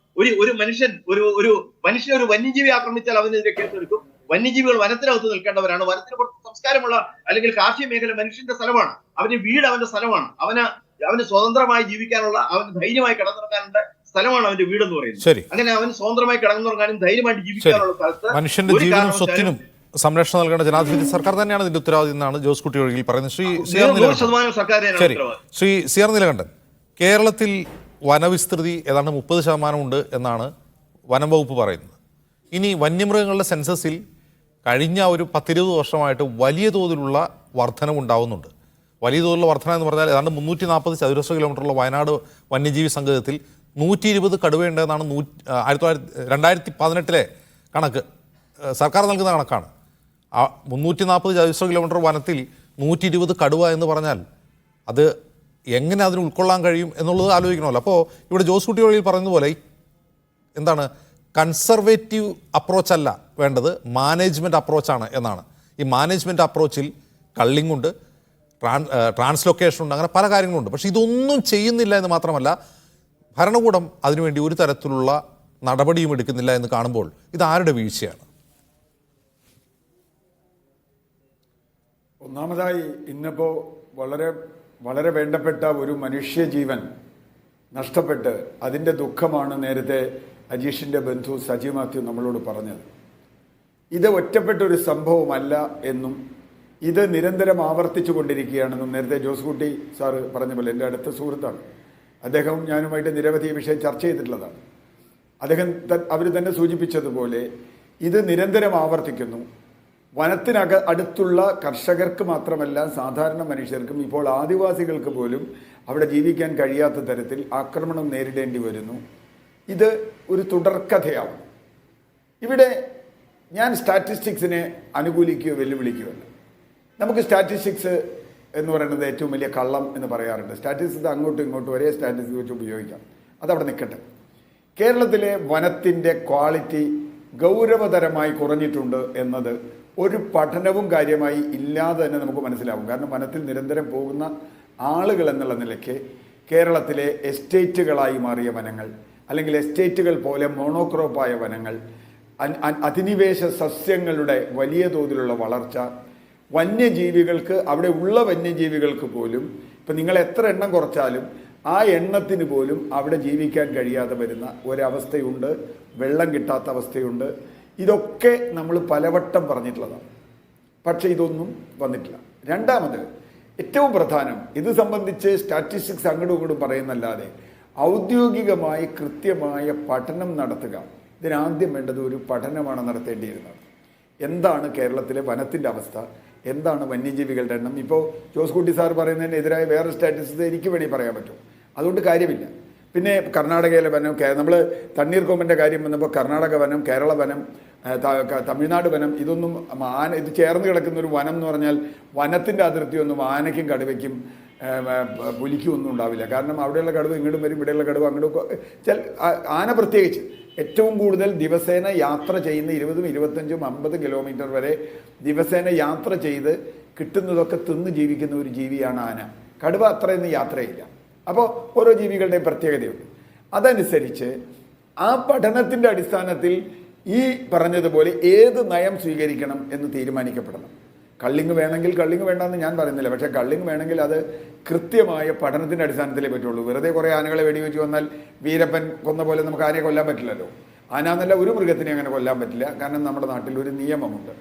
ഒരു മനുഷ്യൻ ഒരു വന്യജീവി ആക്രമിച്ചാൽ അതിനെതിരെ കേസെടുക്കും. വന്യജീവികൾ വനത്തിനകത്ത് നിൽക്കേണ്ടവരാണ്. വനത്തിന് കുറച്ച് സംസ്കാരമുള്ള അല്ലെങ്കിൽ കാർഷിക മേഖല മനുഷ്യന്റെ സ്ഥലമാണ്. അവന്റെ വീട് അവന്റെ സ്ഥലമാണ്. അവന് സ്വതന്ത്രമായി ജീവിക്കാനുള്ള, അവന് ധൈര്യമായി കിടന്നുറങ്ങാനുള്ള സ്ഥലമാണ് അവന്റെ വീടെന്ന് പറയുന്നത്. അങ്ങനെ അവൻ സ്വതന്ത്രമായി കിടന്നുറങ്ങാനും ധൈര്യമായിട്ട് ജീവിക്കാനുള്ള സ്ഥലത്ത് മനുഷ്യന്റെ ജീവനും സ്വത്തിനും സംരക്ഷണം നൽകേണ്ട ജനാധിപത്യ സർക്കാർ തന്നെയാണ് ഇതിന്റെ ഉത്തരവാദിത്തം എന്നാണ് ജോസ് കുട്ടി ഒഴുകിൽ പറയുന്നത്. ശ്രീ സി ആർ നീലകണ്ഠൻ, കേരളത്തിൽ വനവിസ്തൃതി ഏതാണ്ട് 30% ഉണ്ട് എന്നാണ് വനം വകുപ്പ് പറയുന്നത്. ഇനി വന്യമൃഗങ്ങളുടെ സെൻസസിൽ കഴിഞ്ഞ ഒരു 10-20 വർഷമായിട്ട് വലിയ തോതിലുള്ള വർധനവുണ്ടാവുന്നുണ്ട്. വലിയ തോതിലുള്ള വർധന എന്ന് പറഞ്ഞാൽ ഏതാണ്ട് 340 ചതുരശ്ര കിലോമീറ്ററുള്ള വയനാട് വന്യജീവി സങ്കേതത്തിൽ 120 കടുവയുണ്ടെന്നാണ് 2018 കണക്ക്, സർക്കാർ നൽകുന്ന കണക്കാണ്. 340 ചതുരശ്ര കിലോമീറ്റർ വനത്തിൽ 120 കടുവ എന്ന് പറഞ്ഞാൽ അത് എങ്ങനെ അതിന് ഉൾക്കൊള്ളാൻ കഴിയും എന്നുള്ളത് ആലോചിക്കണമല്ലോ. അപ്പോൾ ഇവിടെ ജോസ് കുട്ടി വഴിയിൽ പറയുന്ന പോലെ എന്താണ്, കൺസർവേറ്റീവ് അപ്രോച്ച് അല്ല വേണ്ടത്, മാനേജ്മെൻറ്റ് അപ്രോച്ചാണ് എന്നാണ്. ഈ മാനേജ്മെൻറ്റ് അപ്രോച്ചിൽ കള്ളിംഗ് ഉണ്ട്, ട്രാൻസ്ലൊക്കേഷൻ ഉണ്ട്, അങ്ങനെ പല കാര്യങ്ങളുണ്ട്. പക്ഷേ ഇതൊന്നും ചെയ്യുന്നില്ല എന്ന് മാത്രമല്ല ഭരണകൂടം അതിനുവേണ്ടി ഒരു തരത്തിലുള്ള നടപടിയും എടുക്കുന്നില്ല എന്ന് കാണുമ്പോൾ ഇത് ആരുടെ വീഴ്ചയാണ്? ഒന്നാമതായി ഇന്നിപ്പോൾ വളരെ വളരെ വേണ്ടപ്പെട്ട ഒരു മനുഷ്യജീവൻ നഷ്ടപ്പെട്ട് അതിൻ്റെ ദുഃഖമാണ് നേരത്തെ അജീഷിൻ്റെ ബന്ധു സജി മാത്യു നമ്മളോട് പറഞ്ഞത്. ഇത് ഒറ്റപ്പെട്ടൊരു സംഭവമല്ല എന്നും ഇത് നിരന്തരം ആവർത്തിച്ചു കൊണ്ടിരിക്കുകയാണെന്നും നേരത്തെ ജോസ് കുട്ടി സാറ് പറഞ്ഞ പോലെ എൻ്റെ അടുത്ത സുഹൃത്താണ്. അദ്ദേഹം ഞാനുമായിട്ട് നിരവധി വിഷയം ചർച്ച ചെയ്തിട്ടുള്ളതാണ്. അവർ തന്നെ സൂചിപ്പിച്ചതുപോലെ ഇത് നിരന്തരം ആവർത്തിക്കുന്നു. അടുത്തുള്ള കർഷകർക്ക് മാത്രമല്ല സാധാരണ മനുഷ്യർക്കും, ഇപ്പോൾ ആദിവാസികൾക്ക് പോലും അവിടെ ജീവിക്കാൻ കഴിയാത്ത തരത്തിൽ ആക്രമണം നേരിടേണ്ടി വരുന്നു. ഇത് ഒരു തുടർക്കഥയാവും. ഇവിടെ ഞാൻ സ്റ്റാറ്റിസ്റ്റിക്സിനെ അനുകൂലിക്കുകയോ വെല്ലുവിളിക്കുകയല്ല. നമുക്ക് സ്റ്റാറ്റിസ്റ്റിക്സ് എന്ന് പറയുന്നത് ഏറ്റവും വലിയ കള്ളം എന്ന് പറയാറുണ്ട്. സ്റ്റാറ്റിസ്റ്റിക്സ് അങ്ങോട്ടും ഇങ്ങോട്ടും ഒരേ സ്റ്റാറ്റിസ്റ്റിക്സ് വെച്ച് ഉപയോഗിക്കാം, അതവിടെ നിൽക്കട്ടെ. കേരളത്തിലെ വനത്തിൻ്റെ ക്വാളിറ്റി ഗൗരവതരമായി കുറഞ്ഞിട്ടുണ്ട് എന്നത് ഒരു പഠനവും കാര്യമായി ഇല്ലാതെ തന്നെ നമുക്ക് മനസ്സിലാവും. കാരണം വനത്തിൽ നിരന്തരം പോകുന്ന ആളുകൾ എന്നുള്ള നിലയ്ക്ക് കേരളത്തിലെ എസ്റ്റേറ്റുകളായി മാറിയ വനങ്ങൾ, അല്ലെങ്കിൽ എസ്റ്റേറ്റുകൾ പോലെ മോണോക്രോപ്പായ വനങ്ങൾ, അധിനിവേശ സസ്യങ്ങളുടെ വലിയ തോതിലുള്ള വളർച്ച, വന്യജീവികൾക്ക് അവിടെ ഉള്ള വന്യജീവികൾക്ക് പോലും ഇപ്പം നിങ്ങൾ എത്ര എണ്ണം കുറച്ചാലും ആ എണ്ണത്തിന് പോലും അവിടെ ജീവിക്കാൻ കഴിയാതെ വരുന്ന ഒരവസ്ഥയുണ്ട്. വെള്ളം കിട്ടാത്ത അവസ്ഥയുണ്ട്. ഇതൊക്കെ നമ്മൾ പലവട്ടം പറഞ്ഞിട്ടുള്ളതാണ്. പക്ഷേ ഇതൊന്നും വന്നിട്ടില്ല. രണ്ടാമത് ഏറ്റവും പ്രധാനം, ഇത് സംബന്ധിച്ച് സ്റ്റാറ്റിസ്റ്റിക്സ് അങ്ങോട്ടും ഇങ്ങോട്ടും പറയുന്നല്ലാതെ ഔദ്യോഗികമായി കൃത്യമായ പഠനം നടത്തുക. ഇതിനാദ്യം വേണ്ടത് ഒരു പഠനമാണ് നടത്തേണ്ടിയിരുന്നത്. എന്താണ് കേരളത്തിലെ വനത്തിൻ്റെ അവസ്ഥ, എന്താണ് വന്യജീവികളുടെ എണ്ണം? ഇപ്പോൾ ജോസ് കുട്ടി സാർ പറയുന്നതിനെതിരായ വേറെ സ്റ്റാറ്റിസ്റ്റിക്സ് എനിക്ക് വേണ്ടി പറയാൻ പറ്റും, അതുകൊണ്ട് കാര്യമില്ല. പിന്നെ കർണാടകയിലെ വനം, നമ്മൾ തണ്ണീർക്കൊമ്പൻ്റെ കാര്യം വന്നപ്പോൾ കർണാടക വനം, കേരള വനം, തമിഴ്നാട് വനം, ഇതൊന്നും ആന, ഇത് ചേർന്ന് കിടക്കുന്ന ഒരു വനം എന്ന് പറഞ്ഞാൽ വനത്തിൻ്റെ അതിർത്തിയൊന്നും ആനയ്ക്കും കടുവയ്ക്കും പുലിക്കും ഒന്നും ഉണ്ടാവില്ല. കാരണം അവിടെയുള്ള കടുവ ഇങ്ങോട്ടും വരും, ഇവിടെയുള്ള കടുവ അങ്ങോട്ടും. ആന പ്രത്യേകിച്ച് ഏറ്റവും കൂടുതൽ ദിവസേന യാത്ര ചെയ്യുന്ന 20, 25, 50 കിലോമീറ്റർ വരെ ദിവസേന യാത്ര ചെയ്ത് കിട്ടുന്നതൊക്കെ തിന്ന് ജീവിക്കുന്ന ഒരു ജീവിയാണ് ആന. കടുവ അത്രയൊന്നും യാത്രയില്ല. അപ്പോൾ ഓരോ ജീവികളുടെയും പ്രത്യേകതയുണ്ട്. അതനുസരിച്ച് ആ പഠനത്തിൻ്റെ അടിസ്ഥാനത്തിൽ ഈ പറഞ്ഞതുപോലെ ഏത് നയം സ്വീകരിക്കണം എന്ന് തീരുമാനിക്കപ്പെടണം. കള്ളിങ് വേണമെങ്കിൽ കള്ളിങ് വേണ്ടെന്ന് ഞാൻ പറയുന്നില്ല, പക്ഷേ കള്ളിങ് വേണമെങ്കിൽ അത് കൃത്യമായ പഠനത്തിൻ്റെ അടിസ്ഥാനത്തിലേ പറ്റുള്ളൂ. വെറുതെ കുറേ ആനകളെ വെടിവെച്ച് വന്നാൽ വീരപ്പൻ കൊന്ന പോലെ നമുക്ക് ആനയെ കൊല്ലാൻ പറ്റില്ലല്ലോ. ആന എന്നല്ല ഒരു മൃഗത്തിനെ അങ്ങനെ കൊല്ലാൻ പറ്റില്ല. കാരണം നമ്മുടെ നാട്ടിൽ ഒരു നിയമമുണ്ട്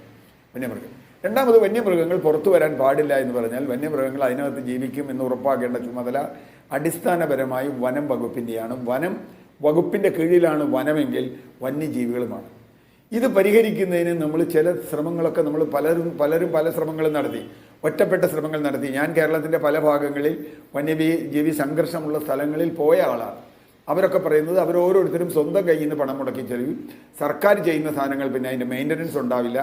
വന്യമൃഗം. രണ്ടാമത്, വന്യമൃഗങ്ങൾ പുറത്തു വരാൻ പാടില്ല എന്ന് പറഞ്ഞാൽ വന്യമൃഗങ്ങൾ അതിനകത്ത് ജീവിക്കും എന്ന് ഉറപ്പാക്കേണ്ട ചുമതല അടിസ്ഥാനപരമായി വനം വകുപ്പിൻ്റെയാണ്. വനം വകുപ്പിൻ്റെ കീഴിലാണ് വനമെങ്കിൽ വന്യജീവികളുമാണ്. ഇത് പരിഹരിക്കുന്നതിന് നമ്മൾ ചില ശ്രമങ്ങളൊക്കെ നമ്മൾ പലരും പല ശ്രമങ്ങളും നടത്തി, ഒറ്റപ്പെട്ട ശ്രമങ്ങൾ നടത്തി. ഞാൻ കേരളത്തിൻ്റെ പല ഭാഗങ്ങളിൽ വന്യജീവി സംഘർഷമുള്ള സ്ഥലങ്ങളിൽ പോയ ആളാണ്. അവരൊക്കെ പറയുന്നത് അവർ ഓരോരുത്തരും സ്വന്തം കയ്യിൽ നിന്ന് പണം മുടക്കി ചെലവ്, സർക്കാർ ചെയ്യുന്ന സാധനങ്ങൾ പിന്നെ അതിൻ്റെ മെയിൻ്റനൻസ് ഉണ്ടാവില്ല,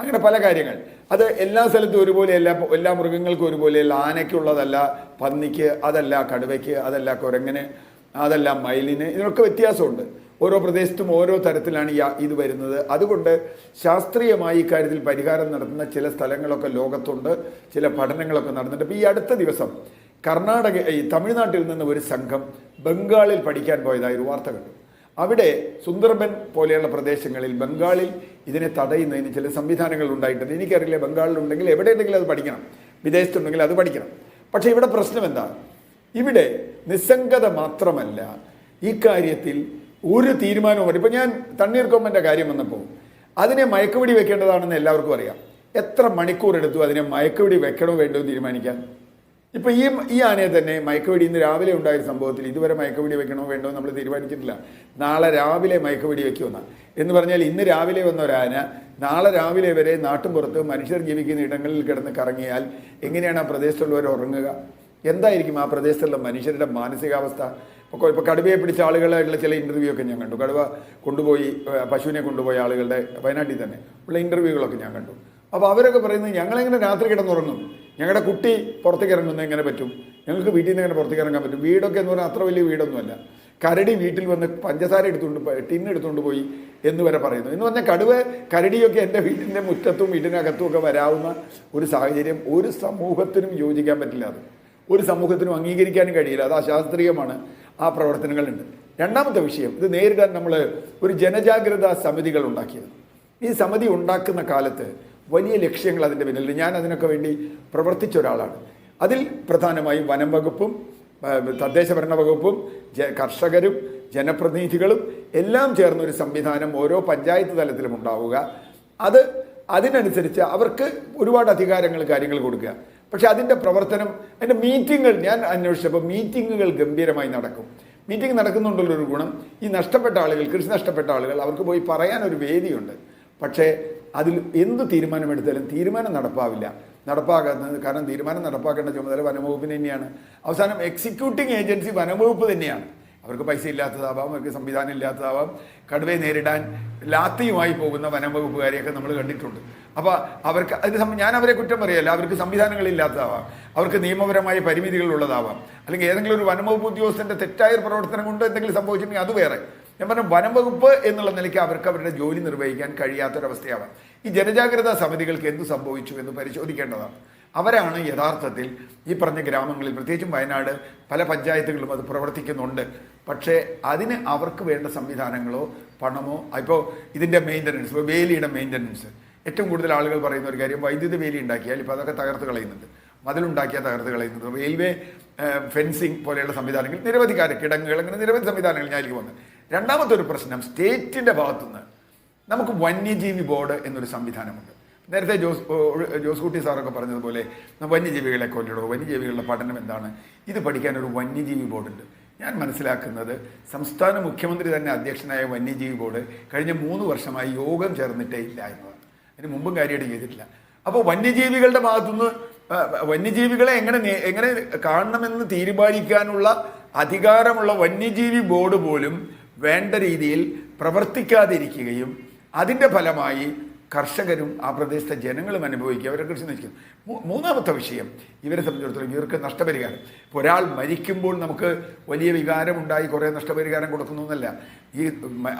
അങ്ങനെ പല കാര്യങ്ങൾ. അത് എല്ലാ സ്ഥലത്തും ഒരുപോലെയല്ല, എല്ലാ മൃഗങ്ങൾക്കും ഒരുപോലെയല്ല. ആനയ്ക്കുള്ളതല്ല പന്നിക്ക്, അതല്ല കടുവയ്ക്ക്, അതല്ല കുരങ്ങനെ, അതല്ല മയിലിന്, ഇതിനൊക്കെ വ്യത്യാസമുണ്ട്. ഓരോ പ്രദേശത്തും ഓരോ തരത്തിലാണ് ഇത് വരുന്നത്. അതുകൊണ്ട് ശാസ്ത്രീയമായി ഇക്കാര്യത്തിൽ പരിഹാരം നടത്തുന്ന ചില സ്ഥലങ്ങളൊക്കെ ലോകത്തുണ്ട്, ചില പഠനങ്ങളൊക്കെ നടന്നിട്ടുണ്ട്. ഇപ്പോൾ ഈ അടുത്ത ദിവസം തമിഴ്നാട്ടിൽ നിന്ന് ഒരു സംഘം ബംഗാളിൽ പഠിക്കാൻ പോയതായി ഒരു വാർത്ത കണ്ടു. അവിടെ സുന്ദർബൻ പോലെയുള്ള പ്രദേശങ്ങളിൽ ബംഗാളിൽ ഇതിനെ തടയുന്നതിന് ചില സംവിധാനങ്ങൾ ഉണ്ടായിട്ടുണ്ട്. എനിക്കറിയില്ല, ബംഗാളിലുണ്ടെങ്കിൽ എവിടെയുണ്ടെങ്കിലും അത് പഠിക്കണം, വിദേശത്തുണ്ടെങ്കിൽ അത് പഠിക്കണം. പക്ഷേ ഇവിടെ പ്രശ്നം എന്താ? ഇവിടെ നിസ്സംഗത മാത്രമല്ല, ഈ കാര്യത്തിൽ ഒരു തീരുമാനവും. ഇപ്പോൾ ഞാൻ തണ്ണീർക്കൊമ്പൻ്റെ കാര്യം വന്നപ്പോൾ അതിനെ മയക്കുപിടി വെക്കേണ്ടതാണെന്ന് എല്ലാവർക്കും അറിയാം. എത്ര മണിക്കൂർ എടുത്തു അതിനെ മയക്കുപിടി വെക്കണോ വേണ്ടോ തീരുമാനിക്കാൻ? ഇപ്പോൾ ഈ ആനയെ തന്നെ മയക്കുപിടി ഇന്ന് രാവിലെ ഉണ്ടായ സംഭവത്തിൽ ഇതുവരെ മയക്കുപിടി വെക്കണോ വേണ്ടോ നമ്മൾ തീരുമാനിച്ചിട്ടില്ല. നാളെ രാവിലെ മയക്കുപിടി വെക്കുമെന്നാണ്. എന്ന് പറഞ്ഞാൽ ഇന്ന് രാവിലെ വന്ന ഒരു ആന നാളെ രാവിലെ വരെ നാട്ടുമ്പുറത്ത് മനുഷ്യർ ജീവിക്കുന്ന ഇടങ്ങളിൽ കിടന്ന് കറങ്ങിയാൽ എങ്ങനെയാണ് ആ പ്രദേശത്തുള്ളവർ ഉറങ്ങുക? എന്തായിരിക്കും ആ പ്രദേശത്തുള്ള മനുഷ്യരുടെ മാനസികാവസ്ഥ? ഇപ്പോൾ കടുവയെ പിടിച്ച ആളുകളായിട്ടുള്ള ചില ഇൻ്റർവ്യൂ ഒക്കെ ഞാൻ കണ്ടു. കടുവ കൊണ്ടുപോയി പശുവിനെ കൊണ്ടുപോയ ആളുകളുടെ വയനാട്ടിൽ തന്നെ ഉള്ള ഇൻ്റർവ്യൂകളൊക്കെ ഞാൻ കണ്ടു. അപ്പോൾ അവരൊക്കെ പറയുന്നത് ഞങ്ങളെങ്ങനെ രാത്രി കിടന്നുറങ്ങും, ഞങ്ങളുടെ കുട്ടി പുറത്തേക്ക് ഇറങ്ങുന്നത് എങ്ങനെ പറ്റും, ഞങ്ങൾക്ക് വീട്ടിൽ നിന്ന് എങ്ങനെ പുറത്തേക്ക് ഇറങ്ങാൻ പറ്റും? വീടൊക്കെ എന്ന് പറഞ്ഞാൽ അത്ര വലിയ വീടൊന്നുമല്ല. കരടി വീട്ടിൽ വന്ന് പഞ്ചസാര ടിന്നെടുത്തുകൊണ്ട് പോയി എന്ന് വരെ പറയുന്നു. എന്ന് പറഞ്ഞാൽ കരടിയൊക്കെ എൻ്റെ വീടിൻ്റെ മുറ്റത്തും വീടിനകത്തും ഒക്കെ വരാവുന്ന ഒരു സാഹചര്യം ഒരു സമൂഹത്തിനും യോജിക്കാൻ പറ്റില്ല. അത് ഒരു സമൂഹത്തിനും അംഗീകരിക്കാനും കഴിയില്ല. അത് അശാസ്ത്രീയമാണ്. ആ പ്രവർത്തനങ്ങളുണ്ട്. രണ്ടാമത്തെ വിഷയം, ഇത് നേരിടാൻ നമ്മൾ ഒരു ജനജാഗ്രതാ സമിതികൾ ഉണ്ടാക്കിയത്. ഈ സമിതി ഉണ്ടാക്കുന്ന കാലത്ത് വലിയ ലക്ഷ്യങ്ങൾ അതിൻ്റെ പിന്നിൽ. ഞാൻ അതിനൊക്കെ വേണ്ടി പ്രവർത്തിച്ച ഒരാളാണ്. അതിൽ പ്രധാനമായും വനം വകുപ്പും തദ്ദേശ ഭരണ വകുപ്പും കർഷകരും ജനപ്രതിനിധികളും എല്ലാം ചേർന്നൊരു സംവിധാനം ഓരോ പഞ്ചായത്ത് തലത്തിലും ഉണ്ടാവുക. അതിനനുസരിച്ച് അവർക്ക് ഒരുപാട് അധികാരങ്ങൾ കാര്യങ്ങൾ കൊടുക്കുക. പക്ഷെ അതിൻ്റെ പ്രവർത്തനം, അതിൻ്റെ മീറ്റിങ്ങുകൾ ഞാൻ അന്വേഷിച്ചപ്പോൾ മീറ്റിങ്ങുകൾ ഗംഭീരമായി നടക്കും. മീറ്റിംഗ് നടക്കുന്നുണ്ടുള്ളൊരു ഗുണം, ഈ നഷ്ടപ്പെട്ട ആളുകൾ, കൃഷി നഷ്ടപ്പെട്ട ആളുകൾ, അവർക്ക് പോയി പറയാനൊരു വേദിയുണ്ട്. പക്ഷേ അതിൽ എന്ത് തീരുമാനമെടുത്താലും തീരുമാനം നടപ്പാകുന്നത് കാരണം തീരുമാനം നടപ്പാക്കേണ്ട ചുമതല വനംവകുപ്പിന് തന്നെയാണ്. അവസാനം എക്സിക്യൂട്ടിംഗ് ഏജൻസി വനംവകുപ്പ് തന്നെയാണ്. അവർക്ക് പൈസ ഇല്ലാത്തതാവാം, അവർക്ക് സംവിധാനം ഇല്ലാത്തതാവാം. കടുവയെ നേരിടാൻ ലാത്തിയുമായി പോകുന്ന വനംവകുപ്പുകാരെയൊക്കെ നമ്മൾ കണ്ടിട്ടുണ്ട്. അപ്പോൾ അവർക്ക് ഞാൻ അവരെ കുറ്റം പറയല്ല, അവർക്ക് സംവിധാനങ്ങളില്ലാത്തതാവാം, അവർക്ക് നിയമപരമായ പരിമിതികളുള്ളതാവാം, അല്ലെങ്കിൽ ഏതെങ്കിലും ഒരു വനംവകുപ്പ് ഉദ്യോഗസ്ഥൻ്റെ തെറ്റായ പ്രവർത്തനം കൊണ്ട് എന്തെങ്കിലും സംഭവിച്ചിട്ടുണ്ടെങ്കിൽ അത് വേറെ. ഞാൻ പറഞ്ഞ വനംവകുപ്പ് എന്നുള്ള നിലയ്ക്ക് അവർക്ക് അവരുടെ ജോലി നിർവഹിക്കാൻ കഴിയാത്തൊരവസ്ഥയാവാം. ഈ ജനജാഗ്രതാ സമിതികൾക്ക് എന്ത് സംഭവിച്ചു എന്ന് പരിശോധിക്കേണ്ടതാണ്. അവരാണ് യഥാർത്ഥത്തിൽ ഈ പറഞ്ഞ ഗ്രാമങ്ങളിൽ, പ്രത്യേകിച്ചും വയനാട് പല പഞ്ചായത്തുകളിലും അത് പ്രവർത്തിക്കുന്നുണ്ട്. പക്ഷേ അതിന് അവർക്ക് വേണ്ട സംവിധാനങ്ങളോ പണമോ, ഇപ്പോൾ ഇതിൻ്റെ മെയിൻ്റനൻസ്, ഇപ്പോൾ വേലിയുടെ മെയിൻ്റനൻസ്, ഏറ്റവും കൂടുതൽ ആളുകൾ പറയുന്ന ഒരു കാര്യം, വൈദ്യുത വേലി ഉണ്ടാക്കിയാൽ ഇപ്പോൾ അതൊക്കെ തകർത്ത് കളയുന്നുണ്ട്, മതിലുണ്ടാക്കിയാൽ തകർത്ത് കളയുന്നുണ്ട്, റെയിൽവേ ഫെൻസിങ് പോലെയുള്ള സംവിധാനങ്ങൾ, നിരവധി കിടങ്ങുകൾ, അങ്ങനെ നിരവധി സംവിധാനങ്ങൾ ഞാനിലേക്ക് വന്നു. രണ്ടാമത്തെ ഒരു പ്രശ്നം, സ്റ്റേറ്റിൻ്റെ ഭാഗത്തുനിന്ന് നമുക്ക് വന്യജീവി ബോർഡ് എന്നൊരു സംവിധാനമുണ്ട്. നേരത്തെ ജോസ് കുട്ടി സാറൊക്കെ പറഞ്ഞതുപോലെ വന്യജീവികളെ കൊല്ലണോ, വന്യജീവികളുടെ പഠനം എന്താണ്, ഇത് പഠിക്കാൻ ഒരു വന്യജീവി ബോർഡുണ്ട്. ഞാൻ മനസ്സിലാക്കുന്നത് സംസ്ഥാന മുഖ്യമന്ത്രി തന്നെ അധ്യക്ഷനായ വന്യജീവി ബോർഡ് കഴിഞ്ഞ 3 വർഷമായി യോഗം ചേർന്നിട്ടേ ഇല്ല എന്നതാണ്. അതിന് മുമ്പും കാര്യമായിട്ട് ചെയ്തിട്ടില്ല. അപ്പോൾ വന്യജീവികളുടെ ഭാഗത്തുനിന്ന് വന്യജീവികളെ എങ്ങനെ കാണണമെന്ന് തീരുമാനിക്കാനുള്ള അധികാരമുള്ള വന്യജീവി ബോർഡ് പോലും വേണ്ട രീതിയിൽ പ്രവർത്തിക്കാതിരിക്കുകയും അതിൻ്റെ ഫലമായി കർഷകരും ആ പ്രദേശത്തെ ജനങ്ങളും അനുഭവിക്കുക, അവരെ കൃഷി നശിക്കുന്നു. മൂന്നാമത്തെ വിഷയം, ഇവരെ സംബന്ധിച്ചിടത്തോളം ഇവർക്ക് നഷ്ടപരിഹാരം. ഇപ്പോൾ ഒരാൾ മരിക്കുമ്പോൾ നമുക്ക് വലിയ വികാരമുണ്ടായി കുറേ നഷ്ടപരിഹാരം കൊടുക്കുന്നു എന്നല്ല. ഈ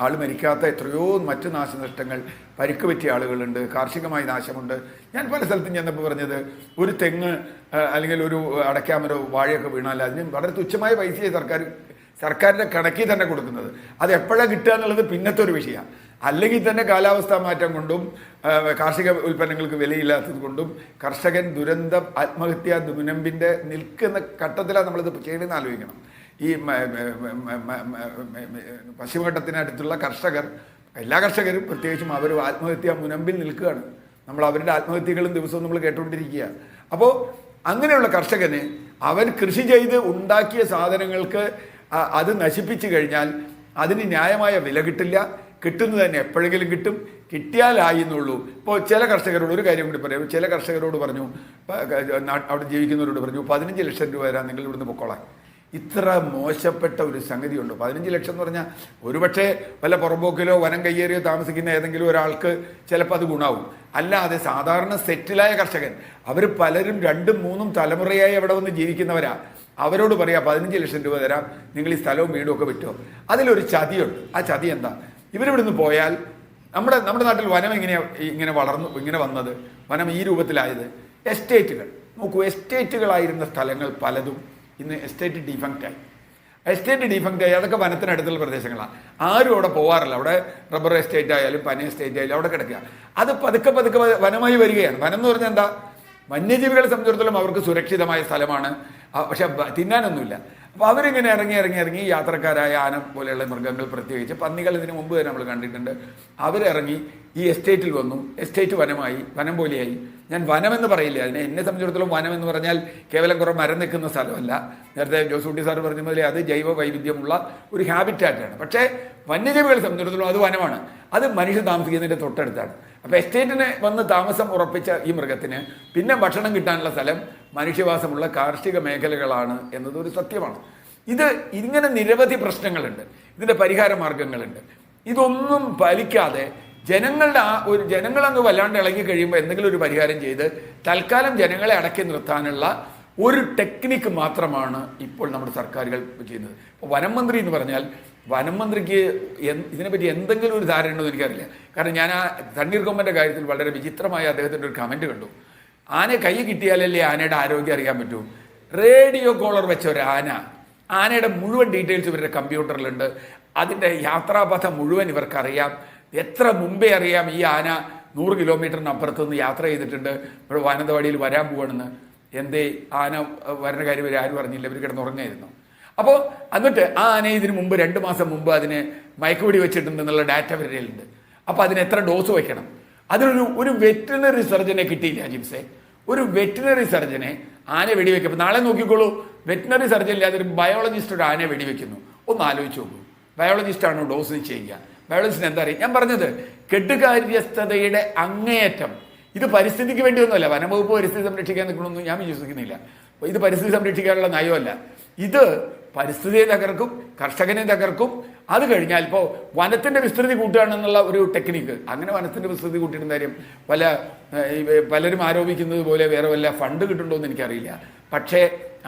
ആൾ മരിക്കാത്ത എത്രയോ മറ്റു നാശനഷ്ടങ്ങൾ, പരിക്ക് പറ്റിയ ആളുകളുണ്ട്, കാർഷികമായി നാശമുണ്ട്. ഞാൻ പല സ്ഥലത്തും ചെന്നപ്പോൾ പറഞ്ഞത്, ഒരു തെങ്ങ് അല്ലെങ്കിൽ ഒരു അടയ്ക്കാമരോ വാഴയൊക്കെ വീണാൽ അതിന് വളരെ തുച്ഛമായ പൈസയെ സർക്കാരിൻ്റെ കണക്കിൽ തന്നെ കൊടുക്കുന്നത്. അത് എപ്പോഴാണ് കിട്ടുക എന്നുള്ളത് പിന്നത്തെ ഒരു വിഷയമാണ്. അല്ലെങ്കിൽ തന്നെ കാലാവസ്ഥാ മാറ്റം കൊണ്ടും കാർഷിക ഉൽപ്പന്നങ്ങൾക്ക് വിലയില്ലാത്തത് കൊണ്ടും കർഷകൻ ദുരന്തം, ആത്മഹത്യാ മുനമ്പിൻ്റെ നിൽക്കുന്ന ഘട്ടത്തിലാണ് നമ്മളിത് ചെയ്യണമെന്ന് ആലോചിക്കണം. ഈ പശ്ചിമഘട്ടത്തിനടുത്തുള്ള കർഷകർ, എല്ലാ കർഷകരും പ്രത്യേകിച്ചും അവർ ആത്മഹത്യാ മുനമ്പിൽ നിൽക്കുകയാണ്. നമ്മൾ അവരുടെ ആത്മഹത്യകളും ദിവസവും നമ്മൾ കേട്ടുകൊണ്ടിരിക്കുക. അപ്പോൾ അങ്ങനെയുള്ള കർഷകന് അവൻ കൃഷി ചെയ്ത് ഉണ്ടാക്കിയ സാധനങ്ങൾക്ക് അത് നശിപ്പിച്ചു കഴിഞ്ഞാൽ അതിന് ന്യായമായ വില കിട്ടില്ല. കിട്ടുന്നത് തന്നെ എപ്പോഴെങ്കിലും കിട്ടും, കിട്ടിയാലായി എന്നുള്ളൂ. ഇപ്പോൾ ചില കർഷകരോട് ഒരു കാര്യം കൂടി പറയാം. ചില കർഷകരോട് പറഞ്ഞു, അവിടെ ജീവിക്കുന്നവരോട് പറഞ്ഞു, 15 ലക്ഷം രൂപ തരാൻ നിങ്ങൾ ഇവിടുന്ന് പൊക്കോളാം. ഇത്ര മോശപ്പെട്ട ഒരു സംഗതിയുണ്ട്. 15 ലക്ഷം എന്ന് പറഞ്ഞാൽ ഒരുപക്ഷെ വല്ല പുറമ്പോക്കിലോ വനം കയ്യേറിയോ താമസിക്കുന്ന ഏതെങ്കിലും ഒരാൾക്ക് ചിലപ്പോൾ അത് ഗുണാവും. അല്ലാതെ സാധാരണ സെറ്റിലായ കർഷകൻ, അവർ പലരും 2, 3 തലമുറയായി അവിടെ വന്ന് ജീവിക്കുന്നവരാ. അവരോട് പറയാം 15 ലക്ഷം രൂപ തരാം, നിങ്ങൾ ഈ സ്ഥലവും വീടും ഒക്കെ പറ്റുമോ? അതിലൊരു ചതിയുണ്ട്. ആ ചതി എന്താ? ഇവരിവിടുന്ന് പോയാൽ നമ്മുടെ നാട്ടിൽ വനം ഇങ്ങനെ വളർന്നു ഇങ്ങനെ വന്നത്, വനം ഈ രൂപത്തിലായത് എസ്റ്റേറ്റുകൾ. നോക്കൂ, എസ്റ്റേറ്റുകളായിരുന്ന സ്ഥലങ്ങൾ പലതും ഇന്ന് എസ്റ്റേറ്റ് ഡിഫങ്ക്റ്റായി. അതൊക്കെ വനത്തിനടുത്തുള്ള പ്രദേശങ്ങളാണ്. ആരും അവിടെ പോകാറില്ല. അവിടെ റബ്ബർ എസ്റ്റേറ്റ് ആയാലും പന എസ്റ്റേറ്റ് ആയാലും അവിടെ കിടക്കുക. അത് പതുക്കെ വനമായി വരികയാണ്. വനം എന്ന് പറഞ്ഞാൽ എന്താ? വന്യജീവികളെ സംബന്ധിച്ചിടത്തോളം അവർക്ക് സുരക്ഷിതമായ സ്ഥലമാണ്, പക്ഷെ തിന്നാനൊന്നുമില്ല. അപ്പോൾ അവരിങ്ങനെ ഇറങ്ങി യാത്രക്കാരായ ആന പോലെയുള്ള മൃഗങ്ങൾ, പ്രത്യേകിച്ച് പന്നികൾ ഇതിന് മുമ്പ് തന്നെ നമ്മൾ കണ്ടിട്ടുണ്ട്, അവരിറങ്ങി ഈ എസ്റ്റേറ്റിൽ വന്നു. എസ്റ്റേറ്റ് വനം പോലെയായി. ഞാൻ വനമെന്ന് പറയില്ല അതിനെ. എന്നെ സംബന്ധിച്ചിടത്തോളം വനം എന്ന് പറഞ്ഞാൽ കേവലം കുറേ മരം നിൽക്കുന്ന സ്ഥലമല്ല. നേരത്തെ ജോസൂട്ടി സാർ പറഞ്ഞ മുതലേ അത് ജൈവ വൈവിധ്യമുള്ള ഒരു ഹാബിറ്റാറ്റാണ്. പക്ഷേ വന്യജീവികളെ സംബന്ധിച്ചിടത്തോളം അത് വനമാണ്. അത് മനുഷ്യൻ താമസിക്കുന്നതിൻ്റെ തൊട്ടടുത്താണ്. അപ്പോൾ എസ്റ്റേറ്റിന് വന്ന് താമസം ഉറപ്പിച്ച ഈ മൃഗത്തിന് പിന്നെ ഭക്ഷണം കിട്ടാനുള്ള സ്ഥലം മനുഷ്യവാസമുള്ള കാർഷിക മേഖലകളാണ് എന്നതൊരു സത്യമാണ്. ഇങ്ങനെ നിരവധി പ്രശ്നങ്ങളുണ്ട്. ഇതിൻ്റെ പരിഹാര മാർഗങ്ങളുണ്ട്. ഇതൊന്നും പാലിക്കാതെ ജനങ്ങളങ്ങ് വല്ലാണ്ട് ഇളകി കഴിയുമ്പോൾ എന്തെങ്കിലും ഒരു പരിഹാരം ചെയ്ത് തൽക്കാലം ജനങ്ങളെ അടക്കി നിർത്താനുള്ള ഒരു ടെക്നിക്ക് മാത്രമാണ് ഇപ്പോൾ നമ്മുടെ സർക്കാരുകൾ ചെയ്യുന്നത്. ഇപ്പോൾ വനം മന്ത്രി എന്ന് പറഞ്ഞാൽ വനം മന്ത്രിക്ക് ഇതിനെപ്പറ്റി എന്തെങ്കിലും ഒരു ധാരണ ഉണ്ടോ എനിക്കറിയില്ല. കാരണം ഞാൻ ആ തണ്ണീർക്കൊമ്പൻ്റെ കാര്യത്തിൽ വളരെ വിചിത്രമായ അദ്ദേഹത്തിൻ്റെ ഒരു കമൻറ്റ് കണ്ടു. ആനയെ കൈ കിട്ടിയാലല്ലേ ആനയുടെ ആരോഗ്യം അറിയാൻ പറ്റൂ. റേഡിയോ കോളർ വെച്ച ഒരു ആനയുടെ മുഴുവൻ ഡീറ്റെയിൽസ് ഇവരുടെ കമ്പ്യൂട്ടറിലുണ്ട്. അതിൻ്റെ യാത്രാപഥം മുഴുവൻ ഇവർക്കറിയാം. എത്ര മുമ്പേ അറിയാം ഈ ആന 100 കിലോമീറ്ററിന് അപ്പുറത്തുനിന്ന് യാത്ര ചെയ്തിട്ടുണ്ട്, ഇപ്പോൾ മാനന്തവാടിയിൽ വരാൻ പോവാണെന്ന്. എന്തേ ആന വരുന്ന കാര്യം ഇവർ ആരും അറിഞ്ഞില്ല, ഇവർ കിടന്നുറങ്ങായിരുന്നു. അപ്പോൾ എന്നിട്ട് ആ ആനയെ ഇതിന് മുമ്പ് 2 മാസം മുമ്പ് അതിന് മയക്കുപിടി വെച്ചിട്ടുണ്ടെന്നുള്ള ഡാറ്റ ഇവരുടെയിലുണ്ട്. അപ്പോൾ അതിന് എത്ര ഡോസ് വയ്ക്കണം? അതിനൊരു വെറ്റിനറി സർജനെ കിട്ടിയില്ല ജിംസെ. ഒരു വെറ്റിനറി സർജനെ ആന വെടിവെക്കും. നാളെ നോക്കിക്കോളൂ, വെറ്റിനറി സർജൻ ഇല്ലാതെ ഒരു ബയോളജിസ്റ്റ് ഒരു ആനയെ വെടിവെക്കുന്നു. ഒന്ന് ആലോചിച്ച് നോക്കൂ. ബയോളജിസ്റ്റാണോ ഡോസ് ചെയ്യുക? ബയോളജിസ്റ്റിന് എന്താ അറിയാം? ഞാൻ പറഞ്ഞത് കെട്ടുകാര്യസ്ഥതയുടെ അങ്ങേയറ്റം. ഇത് പരിസ്ഥിതിക്ക് വേണ്ടിയൊന്നുമല്ല. വനംവകുപ്പ് പരിസ്ഥിതി സംരക്ഷിക്കാൻ നിൽക്കണമെന്ന് ഞാൻ വിശ്വസിക്കുന്നില്ല. ഇത് പരിസ്ഥിതി സംരക്ഷിക്കാനുള്ള നയമല്ല. ഇത് പരിസ്ഥിതിയെ തകർക്കും, കർഷകനെ തകർക്കും. അത് കഴിഞ്ഞാൽ ഇപ്പോൾ വനത്തിൻ്റെ വിസ്തൃതി കൂട്ടുകയാണെന്നുള്ള ഒരു ടെക്നിക്ക്. അങ്ങനെ വനത്തിൻ്റെ വിസ്തൃതി കൂട്ടിയിട്ട് കാര്യം പലരും ആരോപിക്കുന്നത് പോലെ വേറെ വല്ല ഫണ്ട് കിട്ടുന്നുണ്ടോ എന്ന് എനിക്കറിയില്ല. പക്ഷേ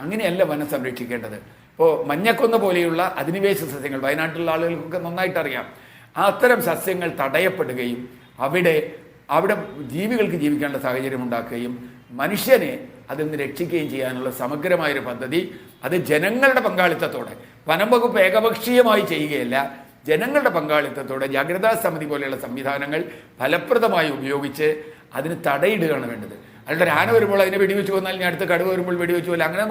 അങ്ങനെയല്ല വനം സംരക്ഷിക്കേണ്ടത്. ഇപ്പോൾ മഞ്ഞക്കൊന്ന പോലെയുള്ള അധിനിവേശ സസ്യങ്ങൾ വയനാട്ടിലുള്ള ആളുകൾക്കൊക്കെ നന്നായിട്ട് അറിയാം. അത്തരം സസ്യങ്ങൾ തടയപ്പെടുകയും അവിടെ ജീവികൾക്ക് ജീവിക്കാനുള്ള സാഹചര്യം ഉണ്ടാക്കുകയും മനുഷ്യനെ അതിൽ നിന്ന് രക്ഷിക്കുകയും ചെയ്യാനുള്ള സമഗ്രമായൊരു പദ്ധതി, അത് ജനങ്ങളുടെ പങ്കാളിത്തത്തോടെ, വനം വകുപ്പ് ഏകപക്ഷീയമായി ചെയ്യുകയല്ല, ജനങ്ങളുടെ പങ്കാളിത്തത്തോടെ ജാഗ്രതാ സമിതി പോലെയുള്ള സംവിധാനങ്ങൾ ഫലപ്രദമായി ഉപയോഗിച്ച് അതിന് തടയിടുകയാണ് വേണ്ടത്. അല്ലാതെ ഒരു ആന വരുമ്പോൾ അതിനെ വെടിവെച്ച് വന്നാൽ ഞാൻ അടുത്ത കടുവ വരുമ്പോൾ വെടിവെച്ച് പോലെ അങ്ങനെ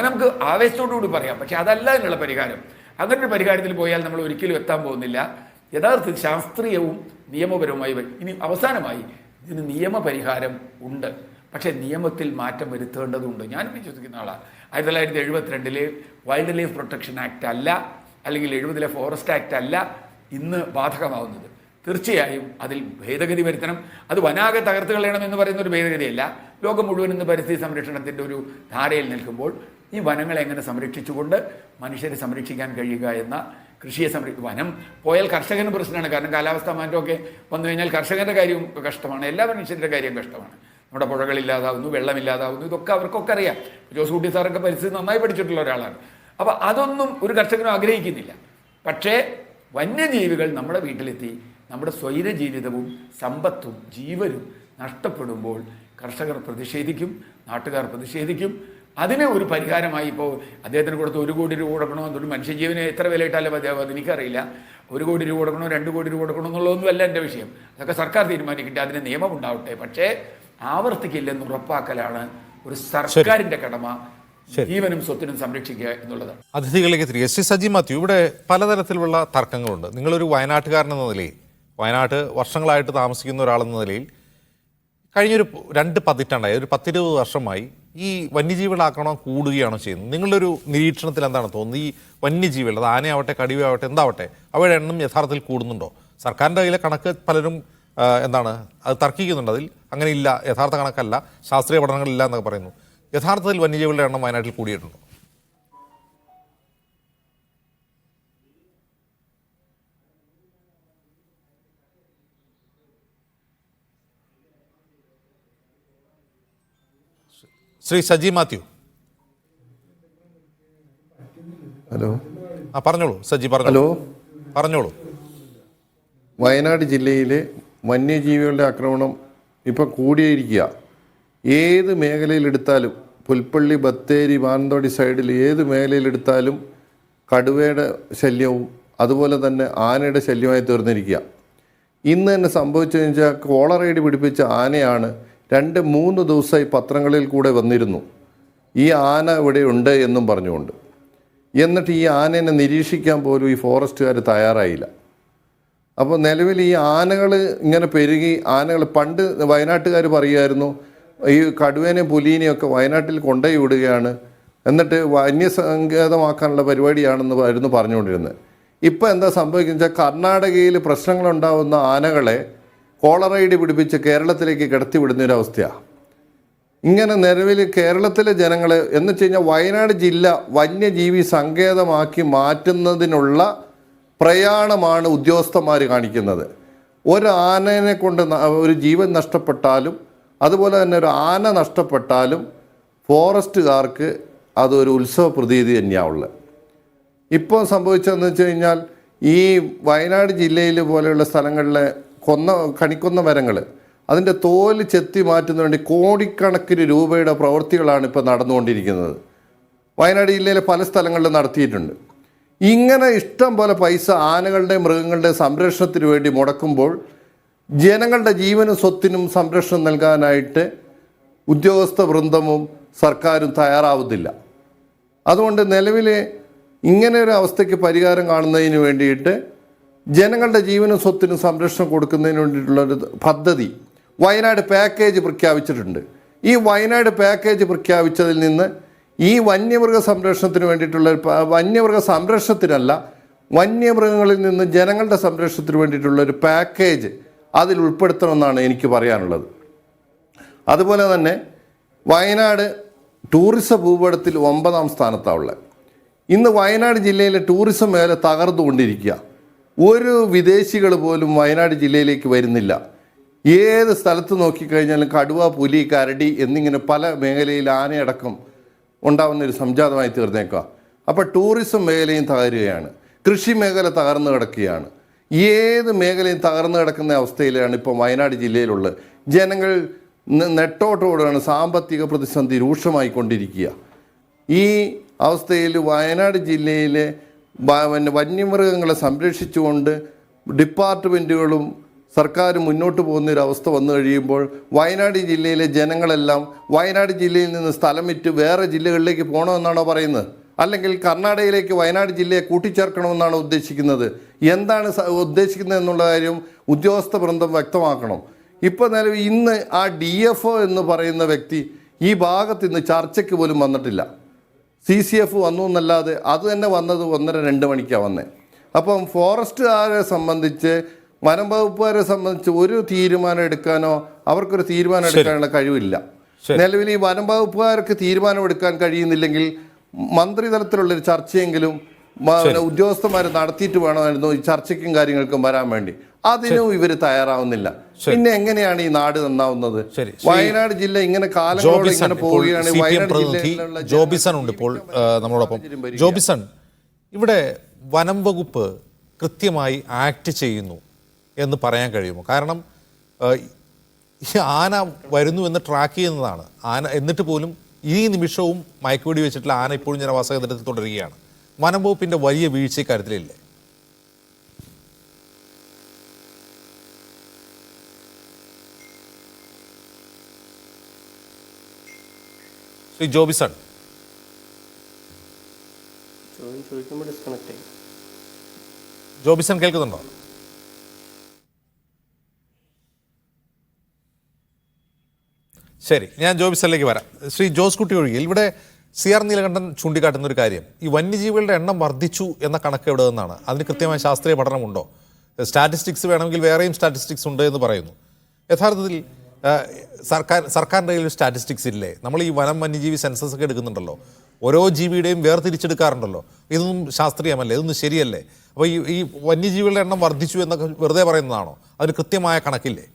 നമുക്ക് ആവേശത്തോടുകൂടി പറയാം. പക്ഷെ അതല്ല അതിനുള്ള പരിഹാരം. അങ്ങനെ ഒരു പരിഹാരത്തിൽ പോയാൽ നമ്മൾ ഒരിക്കലും എത്താൻ പോകുന്നില്ല. യഥാർത്ഥത്തിൽ ശാസ്ത്രീയവും നിയമപരവുമായി ഇനി അവസാനമായി ഇതിന് നിയമപരിഹാരം ഉണ്ട്. പക്ഷേ നിയമത്തിൽ മാറ്റം വരുത്തേണ്ടതുണ്ട്. ഞാനും വിശ്വസിക്കുന്ന ആളാണ്. 1972 വൈൽഡ് ലൈഫ് പ്രൊട്ടക്ഷൻ ആക്ട് അല്ല, അല്ലെങ്കിൽ 70 ഫോറസ്റ്റ് ആക്ട് അല്ല ഇന്ന് ബാധകമാവുന്നത്. തീർച്ചയായും അതിൽ ഭേദഗതി വരുത്തണം. അത് വനാകെ തകർത്ത് കളയണം എന്ന് പറയുന്ന ഒരു ഭേദഗതിയല്ല. ലോകം മുഴുവൻ ഇന്ന് പരിസ്ഥിതി സംരക്ഷണത്തിൻ്റെ ഒരു ധാരയിൽ നിൽക്കുമ്പോൾ ഈ വനങ്ങളെ എങ്ങനെ സംരക്ഷിച്ചുകൊണ്ട് മനുഷ്യരെ സംരക്ഷിക്കാൻ കഴിയുക എന്ന കൃഷിയെ വനം പോയാൽ കർഷകന് പ്രശ്നമാണ്. കാരണം കാലാവസ്ഥാ മാറ്റമൊക്കെ വന്നു കഴിഞ്ഞാൽ കർഷകൻ്റെ കാര്യവും കഷ്ടമാണ്, എല്ലാ മനുഷ്യരുടെ കാര്യവും കഷ്ടമാണ്. നമ്മുടെ പുഴകളില്ലാതാവുന്നു, വെള്ളമില്ലാതാവുന്നു, ഇതൊക്കെ അവർക്കൊക്കെ അറിയാം. ജോസ് കുട്ടി സാറൊക്കെ പരിസ്ഥിതി നന്നായി പഠിച്ചിട്ടുള്ള ഒരാളാണ്. അപ്പോൾ അതൊന്നും ഒരു കർഷകനും ആഗ്രഹിക്കുന്നില്ല. പക്ഷേ വന്യജീവികൾ നമ്മുടെ വീട്ടിലെത്തി നമ്മുടെ സ്വൈര ജീവിതവും സമ്പത്തും ജീവനും നഷ്ടപ്പെടുമ്പോൾ കർഷകർ പ്രതിഷേധിക്കും, നാട്ടുകാർ പ്രതിഷേധിക്കും. അതിന് ഒരു പരിഹാരമായി ഇപ്പോൾ അദ്ദേഹത്തിന് കൊടുത്ത് 1 കോടി രൂപ കൊടുക്കണോ, അതൊരു മനുഷ്യജീവനെ എത്ര വിലയിട്ടാലും മതിയാവും, അതെനിക്കറിയില്ല. 1 കോടി രൂപ കൊടുക്കണോ, 2 കോടി രൂപ കൊടുക്കണോ എന്നുള്ളതൊന്നുമല്ല എൻ്റെ വിഷയം. അതൊക്കെ സർക്കാർ തീരുമാനിക്കട്ടെ, അതിന് നിയമം ഉണ്ടാവട്ടെ. പക്ഷേ ആവർത്തിക്കില്ലെന്ന് ഉറപ്പാക്കലാണ് ഒരു സർക്കാരിൻ്റെ കടമ. ജീവനും സ്വത്തിനും സംരക്ഷിക്കുക എന്നുള്ളതാണ്. അതിഥികളിലേക്ക് തിരികെ. ശ്രീ സജി മാത്യു, ഇവിടെ പലതരത്തിലുള്ള തർക്കങ്ങളുണ്ട്. നിങ്ങളൊരു വയനാട്ടുകാരൻ എന്ന നിലയിൽ, വയനാട്ട് വർഷങ്ങളായിട്ട് താമസിക്കുന്ന ഒരാളെന്ന നിലയിൽ, കഴിഞ്ഞൊരു 2 പതിറ്റാണ്ടായി, ഒരു 10-20 വർഷമായി ഈ വന്യജീവികളുടെ ആക്രമണം കൂടുകയാണോ ചെയ്യുന്നത്? നിങ്ങളുടെ ഒരു നിരീക്ഷണത്തിൽ എന്താണ് തോന്നുന്നത്? ഈ വന്യജീവികൾ, അത് ആനയാവട്ടെ, കടുവയാവട്ടെ, എന്താവട്ടെ, അവയുടെ എണ്ണം യഥാർത്ഥത്തിൽ കൂടുന്നുണ്ടോ? സർക്കാരിൻ്റെ കയ്യിലെ കണക്ക് പലരും അത് തർക്കിക്കുന്നുണ്ട്. അതിൽ അങ്ങനെ ഇല്ല, യഥാർത്ഥ കണക്കല്ല, ശാസ്ത്രീയ പഠനങ്ങളില്ല എന്നൊക്കെ പറയുന്നു. യഥാർത്ഥത്തിൽ വന്യജീവികളുടെ എണ്ണം വയനാട്ടിൽ കൂടിയിട്ടുണ്ടോ? ശ്രീ സജി മാത്യു. ഹലോ. പറഞ്ഞോളൂ സജി, പറഞ്ഞോളൂ. വയനാട് ജില്ലയിലെ വന്യജീവികളുടെ ആക്രമണം ഇപ്പം കൂടിയിരിക്കുക. ഏത് മേഖലയിലെടുത്താലും, പുൽപ്പള്ളി, ബത്തേരി, മാനന്തവാടി സൈഡിൽ ഏത് മേഖലയിലെടുത്താലും കടുവയുടെ ശല്യവും അതുപോലെ തന്നെ ആനയുടെ ശല്യമായി തീർന്നിരിക്കുക. ഇന്ന് തന്നെ സംഭവിച്ചതെന്ന് വെച്ചാൽ കോളറൈഡ് പിടിപ്പിച്ച ആനയാണ് 2-3 ദിവസമായി പത്രങ്ങളിൽ കൂടെ വന്നിരുന്നു, ഈ ആന ഇവിടെ ഉണ്ട് എന്നും പറഞ്ഞുകൊണ്ട്. എന്നിട്ട് ഈ ആനേനെ നിരീക്ഷിക്കാൻ പോലും ഈ ഫോറസ്റ്റുകാർ തയ്യാറായില്ല. അപ്പോൾ നിലവിൽ ഈ ആനകൾ ഇങ്ങനെ പെരുകി, ആനകൾ പണ്ട് വയനാട്ടുകാർ പറയുമായിരുന്നു ഈ കടുവേനെയും പുലീനെയും ഒക്കെ വയനാട്ടിൽ കൊണ്ടുപോയി വിടുകയാണ്, എന്നിട്ട് വന്യസങ്കേതമാക്കാനുള്ള പരിപാടിയാണെന്ന് പറഞ്ഞുകൊണ്ടിരുന്നത്. ഇപ്പോൾ എന്താ സംഭവിക്കുന്നത് വെച്ചാൽ കർണാടകയിൽ പ്രശ്നങ്ങളുണ്ടാവുന്ന ആനകളെ കോളറൈഡ് പിടിപ്പിച്ച് കേരളത്തിലേക്ക് കടത്തിവിടുന്നൊരവസ്ഥയാണ്. ഇങ്ങനെ നിലവിൽ കേരളത്തിലെ ജനങ്ങളെ എന്ന് വെച്ച് കഴിഞ്ഞാൽ വയനാട് ജില്ല വന്യജീവി സങ്കേതമാക്കി മാറ്റുന്നതിനുള്ള പ്രയാണമാണ് ഉദ്യോഗസ്ഥന്മാർ കാണിക്കുന്നത്. ഒരു ആനയെ കൊണ്ട് ഒരു ജീവൻ നഷ്ടപ്പെട്ടാലും അതുപോലെ തന്നെ ഒരു ആന നഷ്ടപ്പെട്ടാലും ഫോറസ്റ്റുകാർക്ക് അതൊരു ഉത്സവ പ്രതീതി തന്നെയാണുള്ളത്. ഇപ്പോൾ സംഭവിച്ചതെന്ന് വെച്ച് കഴിഞ്ഞാൽ ഈ വയനാട് ജില്ലയിൽ പോലെയുള്ള സ്ഥലങ്ങളിലെ കണിക്കൊന്ന മരങ്ങൾ, അതിൻ്റെ തോല് ചെത്തി മാറ്റുന്നതിന് വേണ്ടി കോടിക്കണക്കിന് രൂപയുടെ പ്രവൃത്തികളാണ് ഇപ്പോൾ നടന്നുകൊണ്ടിരിക്കുന്നത്. വയനാട് ജില്ലയിലെ പല സ്ഥലങ്ങളിലും നടത്തിയിട്ടുണ്ട്. ഇങ്ങനെ ഇഷ്ടം പോലെ പൈസ ആനകളുടെയും മൃഗങ്ങളുടെയും സംരക്ഷണത്തിന് വേണ്ടി മുടക്കുമ്പോൾ ജനങ്ങളുടെ ജീവനും സ്വത്തിനും സംരക്ഷണം നൽകാനായിട്ട് ഉദ്യോഗസ്ഥ വൃന്ദവും സർക്കാരും തയ്യാറാവുന്നില്ല. അതുകൊണ്ട് നിലവിൽ ഇങ്ങനെ ഒരു അവസ്ഥയ്ക്ക് പരിഹാരം കാണുന്നതിന് വേണ്ടിയിട്ട് ജനങ്ങളുടെ ജീവനും സ്വത്തിനും സംരക്ഷണം കൊടുക്കുന്നതിന് വേണ്ടിയിട്ടുള്ളൊരു പദ്ധതി വയനാട് പാക്കേജ് പ്രഖ്യാപിച്ചിട്ടുണ്ട്. ഈ വയനാട് പാക്കേജ് പ്രഖ്യാപിച്ചതിൽ നിന്ന് ഈ വന്യമൃഗ സംരക്ഷണത്തിന് വേണ്ടിയിട്ടുള്ള വന്യമൃഗ സംരക്ഷണത്തിനല്ല, വന്യമൃഗങ്ങളിൽ നിന്ന് ജനങ്ങളുടെ സംരക്ഷണത്തിന് വേണ്ടിയിട്ടുള്ളൊരു പാക്കേജ് അതിൽ ഉൾപ്പെടുത്തണമെന്നാണ് എനിക്ക് പറയാനുള്ളത്. അതുപോലെ തന്നെ വയനാട് ടൂറിസം ഭൂപടത്തിൽ 9ാം സ്ഥാനത്താണുള്ളത്. ഇന്ന് വയനാട് ജില്ലയിലെ ടൂറിസം മേഖല തകർന്നുകൊണ്ടിരിക്കുക. ഒരു വിദേശികൾ പോലും വയനാട് ജില്ലയിലേക്ക് വരുന്നില്ല. ഏത് സ്ഥലത്ത് നോക്കിക്കഴിഞ്ഞാലും കടുവ, പുലി, കരടി എന്നിങ്ങനെ പല മേഖലയിൽ ആനയടക്കം ഉണ്ടാകുന്നൊരു സംജാതമായി തീർന്നേക്കുക. അപ്പോൾ ടൂറിസം മേഖലയും തകരുകയാണ്, കൃഷി മേഖല തകർന്നു കിടക്കുകയാണ്. ഏത് മേഖലയും തകർന്നു കിടക്കുന്ന അവസ്ഥയിലാണ് ഇപ്പോൾ വയനാട് ജില്ലയിലുള്ളത്. ജനങ്ങൾ നെട്ടോട്ടോടാണ്, സാമ്പത്തിക പ്രതിസന്ധി രൂക്ഷമായിക്കൊണ്ടിരിക്കുക. ഈ അവസ്ഥയിൽ വയനാട് ജില്ലയിലെ വന്യമൃഗങ്ങളെ സംരക്ഷിച്ചുകൊണ്ട് ഡിപ്പാർട്ട്മെൻറ്റുകളും സർക്കാരും മുന്നോട്ട് പോകുന്നൊരവസ്ഥ വന്നു കഴിയുമ്പോൾ വയനാട് ജില്ലയിലെ ജനങ്ങളെല്ലാം വയനാട് ജില്ലയിൽ നിന്ന് സ്ഥലം വിറ്റ് വേറെ ജില്ലകളിലേക്ക് പോകണമെന്നാണോ പറയുന്നത്? അല്ലെങ്കിൽ കർണാടകയിലേക്ക് വയനാട് ജില്ലയെ കൂട്ടിച്ചേർക്കണമെന്നാണ് ഉദ്ദേശിക്കുന്നത്? എന്താണ് ഉദ്ദേശിക്കുന്നത് എന്നുള്ള കാര്യം ഉദ്യോഗസ്ഥ വൃന്ദം വ്യക്തമാക്കണം. ഇപ്പോൾ നിലവിൽ ഇന്ന് ആ DFO എന്ന് പറയുന്ന വ്യക്തി ഈ ഭാഗത്ത് ഇന്ന് ചർച്ചയ്ക്ക് പോലും വന്നിട്ടില്ല. CCF വന്നു എന്നല്ലാതെ അത് തന്നെ വന്നത് 1:30-2 മണിക്കാണ് വന്നത്. അപ്പം ഫോറസ്റ്റുകാരെ സംബന്ധിച്ച്, വനം വകുപ്പുകാരെ സംബന്ധിച്ച് ഒരു തീരുമാനം എടുക്കാനോ അവർക്കൊരു തീരുമാനം എടുക്കാനുള്ള കഴിവില്ല. നിലവിൽ ഈ വനം വകുപ്പുകാർക്ക് തീരുമാനം എടുക്കാൻ കഴിയുന്നില്ലെങ്കിൽ മന്ത്രിതലത്തിലുള്ളൊരു ചർച്ചയെങ്കിലും ഉദ്യോഗസ്ഥന്മാർ നടത്തിയിട്ട് വേണമായിരുന്നു ഈ ചർച്ചയ്ക്കും കാര്യങ്ങൾക്കും വരാൻ വേണ്ടി. അതിനും ഇവർ തയ്യാറാവുന്നില്ല. പിന്നെ എങ്ങനെയാണ് ഈ നാട് നന്നാവുന്നത്? വയനാട് ജില്ല ഇങ്ങനെ കാലങ്ങളോടെ ഇങ്ങനെ പോവുകയാണ്. വയനാട് ജില്ലയിലുള്ള ജോബിസൺ ഉണ്ട് ഇപ്പോൾ നമ്മളോടൊപ്പം. ജോബിസൺ, ഇവിടെ വനം വകുപ്പ് കൃത്യമായി ആക്ട് ചെയ്യുന്നു എന്ന് പറയാൻ കഴിയുമോ? കാരണം ഈ ആന വരുന്നു എന്ന് ട്രാക്ക് ചെയ്യുന്നതാണ് ആന, എന്നിട്ട് പോലും ഈ നിമിഷവും മയക്കുവെടി വെച്ചിട്ടുള്ള ആന ഇപ്പോഴും ജനവാസ കേന്ദ്രത്തിൽ തുടരുകയാണ്. വനം വകുപ്പിന്റെ വലിയ വീഴ്ച ഇക്കാര്യത്തിലില്ലേ? ശ്രീ ജോബിസൺ, ജോബിസൺ കേൾക്കുന്നുണ്ടോ? ശരി, ഞാൻ ജോബിസണിലേക്ക് വരാം. ശ്രീ ജോസ് കുട്ടി ഒഴികെ ഇവിടെ CR നീലകണ്ഠൻ ചൂണ്ടിക്കാട്ടുന്ന ഒരു കാര്യം, ഈ വന്യജീവികളുടെ എണ്ണം വർദ്ധിച്ചു എന്ന കണക്ക് എവിടെ നിന്നാണ്? അതിന് കൃത്യമായ ശാസ്ത്രീയ പഠനമുണ്ടോ? സ്റ്റാറ്റിസ്റ്റിക്സ് വേണമെങ്കിൽ വേറെയും സ്റ്റാറ്റിസ്റ്റിക്സ് ഉണ്ട് എന്ന് പറയുന്നു. യഥാർത്ഥത്തിൽ സർക്കാരിൻ്റെ കയ്യിൽ സ്റ്റാറ്റിസ്റ്റിക്സ് ഇല്ലേ? നമ്മൾ ഈ വന്യജീവി സെൻസസ് ഒക്കെ എടുക്കുന്നുണ്ടല്ലോ, ഓരോ ജീവിയുടെയും വേർതിരിച്ചെടുക്കാറുണ്ടല്ലോ. ഇതൊന്നും ശാസ്ത്രീയമല്ലേ? ഇതൊന്നും ശരിയല്ലേ? അപ്പോൾ ഈ വന്യജീവികളുടെ എണ്ണം വർദ്ധിച്ചു എന്നൊക്കെ വെറുതെ പറയുന്നതാണോ? അതിന് കൃത്യമായ കണക്കില്ലേ?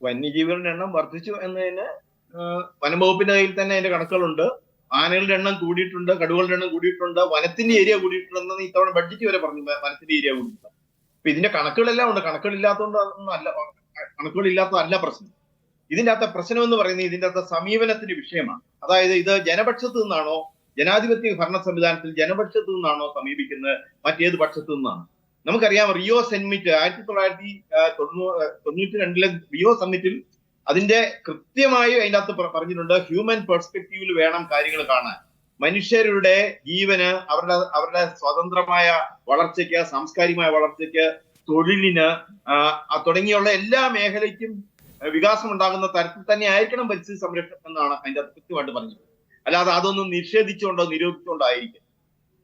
വന്യജീവികളുടെ എണ്ണം വർദ്ധിച്ചു എന്നതിന് വനംവകുപ്പിന്റെ കയ്യിൽ തന്നെ അതിന്റെ കണക്കുകളുണ്ട്. ആനകളുടെ എണ്ണം കൂടിയിട്ടുണ്ട്, കടുവകളുടെ എണ്ണം കൂടിയിട്ടുണ്ട്, വനത്തിന്റെ ഏരിയ കൂടിയിട്ടുണ്ടെന്ന് ഇത്തവണ ബഡ്ജറ്റ് വരെ പറഞ്ഞു വനത്തിന്റെ ഏരിയ കൂടിയിട്ടുണ്ട്. അപ്പൊ ഇതിന്റെ കണക്കുകളെല്ലാം ഉണ്ട്. കണക്കുകളില്ലാത്തതല്ല പ്രശ്നം. ഇതിന്റെ അകത്തെ പ്രശ്നം എന്ന് പറയുന്നത് ഇതിന്റെ അകത്തെ സമീപനത്തിന്റെ വിഷയമാണ്. അതായത് ഇത് ജനപക്ഷത്ത് നിന്നാണോ, ജനാധിപത്യ ഭരണ സംവിധാനത്തിൽ ജനപക്ഷത്ത് നിന്നാണോ സമീപിക്കുന്നത്, മറ്റേത് പക്ഷത്തു നിന്നാണ്? നമുക്കറിയാം, റിയോ സമ്മിറ്റ് 1992 റിയോ സമ്മിറ്റിൽ അതിന്റെ കൃത്യമായി അതിൻ്റെ അകത്ത് പറഞ്ഞിട്ടുണ്ട്, ഹ്യൂമൻ പെർസ്പെക്റ്റീവിൽ വേണം കാര്യങ്ങൾ കാണാൻ. മനുഷ്യരുടെ ജീവന്, അവരുടെ സ്വതന്ത്രമായ വളർച്ചയ്ക്ക്, സാംസ്കാരികമായ വളർച്ചയ്ക്ക്, തൊഴിലിന് തുടങ്ങിയുള്ള എല്ലാ മേഖലയ്ക്കും വികാസം ഉണ്ടാകുന്ന തരത്തിൽ തന്നെ ആയിരിക്കണം പരിസ്ഥിതി സംരക്ഷണം എന്നാണ് അതിൻ്റെ അകത്ത് കൃത്യമായിട്ട് പറഞ്ഞത്. അല്ലാതെ അതൊന്നും നിഷേധിച്ചുകൊണ്ടോ നിരോധിച്ചുകൊണ്ടോ ആയിരിക്കും.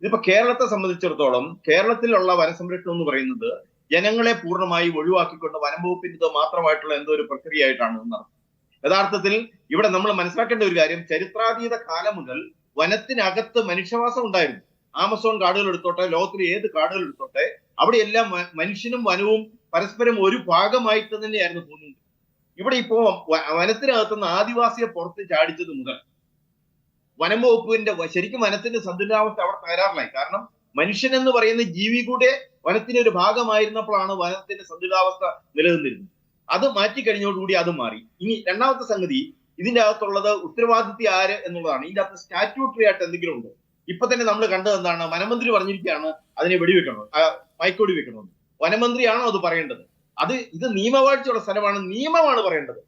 ഇതിപ്പോ കേരളത്തെ സംബന്ധിച്ചിടത്തോളം കേരളത്തിലുള്ള വനസംരക്ഷണം എന്ന് പറയുന്നത് ജനങ്ങളെ പൂർണ്ണമായി ഒഴിവാക്കിക്കൊണ്ട് വനംവകുപ്പിന്റെ മാത്രമായിട്ടുള്ള എന്തോ ഒരു പ്രക്രിയയായിട്ടാണ് നടന്നത്. യഥാർത്ഥത്തിൽ ഇവിടെ നമ്മൾ മനസ്സിലാക്കേണ്ട ഒരു കാര്യം, ചരിത്രാതീത കാലം മുതൽ വനത്തിനകത്ത് മനുഷ്യവാസം ഉണ്ടായിരുന്നു. ആമസോൺ കാടുകൾ എടുത്തോട്ടെ, ലോകത്തിലെ ഏത് കാടുകൾ എടുത്തോട്ടെ, അവിടെയെല്ലാം മനുഷ്യനും വനവും പരസ്പരം ഒരു ഭാഗമായിട്ട് തന്നെയായിരുന്നു തോന്നുന്നത്. ഇവിടെ ഇപ്പോ വനത്തിനകത്തുനിന്ന് ആദിവാസിയെ പുറത്ത് ചാടിച്ചത് മുതൽ വനം വകുപ്പിന്റെ ശരിക്കും വനത്തിന്റെ സന്തുലിതാവസ്ഥ അവിടെ തകരാറിലായി. കാരണം മനുഷ്യൻ എന്ന് പറയുന്ന ജീവി കൂടെ വനത്തിന്റെ ഒരു ഭാഗമായിരുന്നപ്പോഴാണ് വനത്തിന്റെ സന്തുലിതാവസ്ഥ നിലനിന്നിരുന്നത്. അത് മാറ്റിക്കഴിഞ്ഞോടുകൂടി അത് മാറി. ഇനി രണ്ടാമത്തെ സംഗതി, ഇതിന്റെ അകത്തുള്ളത് ഉത്തരവാദിത്വം ആര് എന്നുള്ളതാണ്. ഇതിന്റെ അകത്ത് സ്റ്റാറ്റ്യൂട്ടറി ആയിട്ട് എന്തെങ്കിലും ഉണ്ട്? ഇപ്പൊ തന്നെ നമ്മൾ കണ്ടത് എന്താണ്? വനമന്ത്രി പറഞ്ഞിരിക്കുകയാണ് അതിനെ വെടിവെക്കണം, മയക്കുവെടി വെക്കണമെന്ന്. വനമന്ത്രിയാണോ അത് പറയേണ്ടത്? ഇത് നിയമവാഴ്ചയുള്ള സ്ഥലമാണ്, നിയമമാണ് പറയേണ്ടത്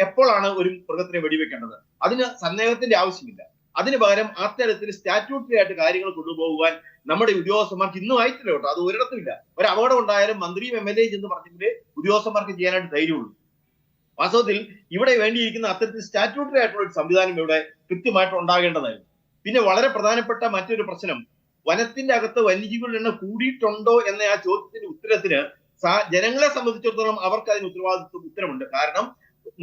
എപ്പോഴാണ് ഒരു മൃഗത്തിനെ വെടിവെക്കേണ്ടത്. അതിന് സന്ദേഹത്തിന്റെ ആവശ്യമില്ല. അതിന് പകരം അത്തരത്തിൽ സ്റ്റാറ്റ്യൂട്ടറി ആയിട്ട് കാര്യങ്ങൾ കൊണ്ടുപോകുവാൻ നമ്മുടെ ഉദ്യോഗസ്ഥന്മാർക്ക് ഇന്നും ആയിട്ടില്ല കേട്ടോ. അത് ഒരിടത്തുമില്ല. ഒരു അപകടം ഉണ്ടായാലും മന്ത്രിയും MLA എന്ന് പറഞ്ഞെങ്കിൽ ഉദ്യോഗസ്ഥന്മാർക്ക് ചെയ്യാനായിട്ട് ധൈര്യമുള്ളൂ. വാസ്തവത്തിൽ ഇവിടെ വേണ്ടിയിരിക്കുന്ന അത്തരത്തിൽ സ്റ്റാറ്റ്യൂട്ടറി ആയിട്ടുള്ള ഒരു സംവിധാനം ഇവിടെ കൃത്യമായിട്ട് ഉണ്ടാകേണ്ടതായിരുന്നു. പിന്നെ വളരെ പ്രധാനപ്പെട്ട മറ്റൊരു പ്രശ്നം, വനത്തിന്റെ അകത്ത് വന്യജീവികളുടെ എണ്ണം കൂടിയിട്ടുണ്ടോ എന്ന ആ ചോദ്യത്തിന്റെ ഉത്തരത്തിന് ജനങ്ങളെ സംബന്ധിച്ചിടത്തോളം അവർക്ക് അതിന് ഉത്തരമുണ്ട്. കാരണം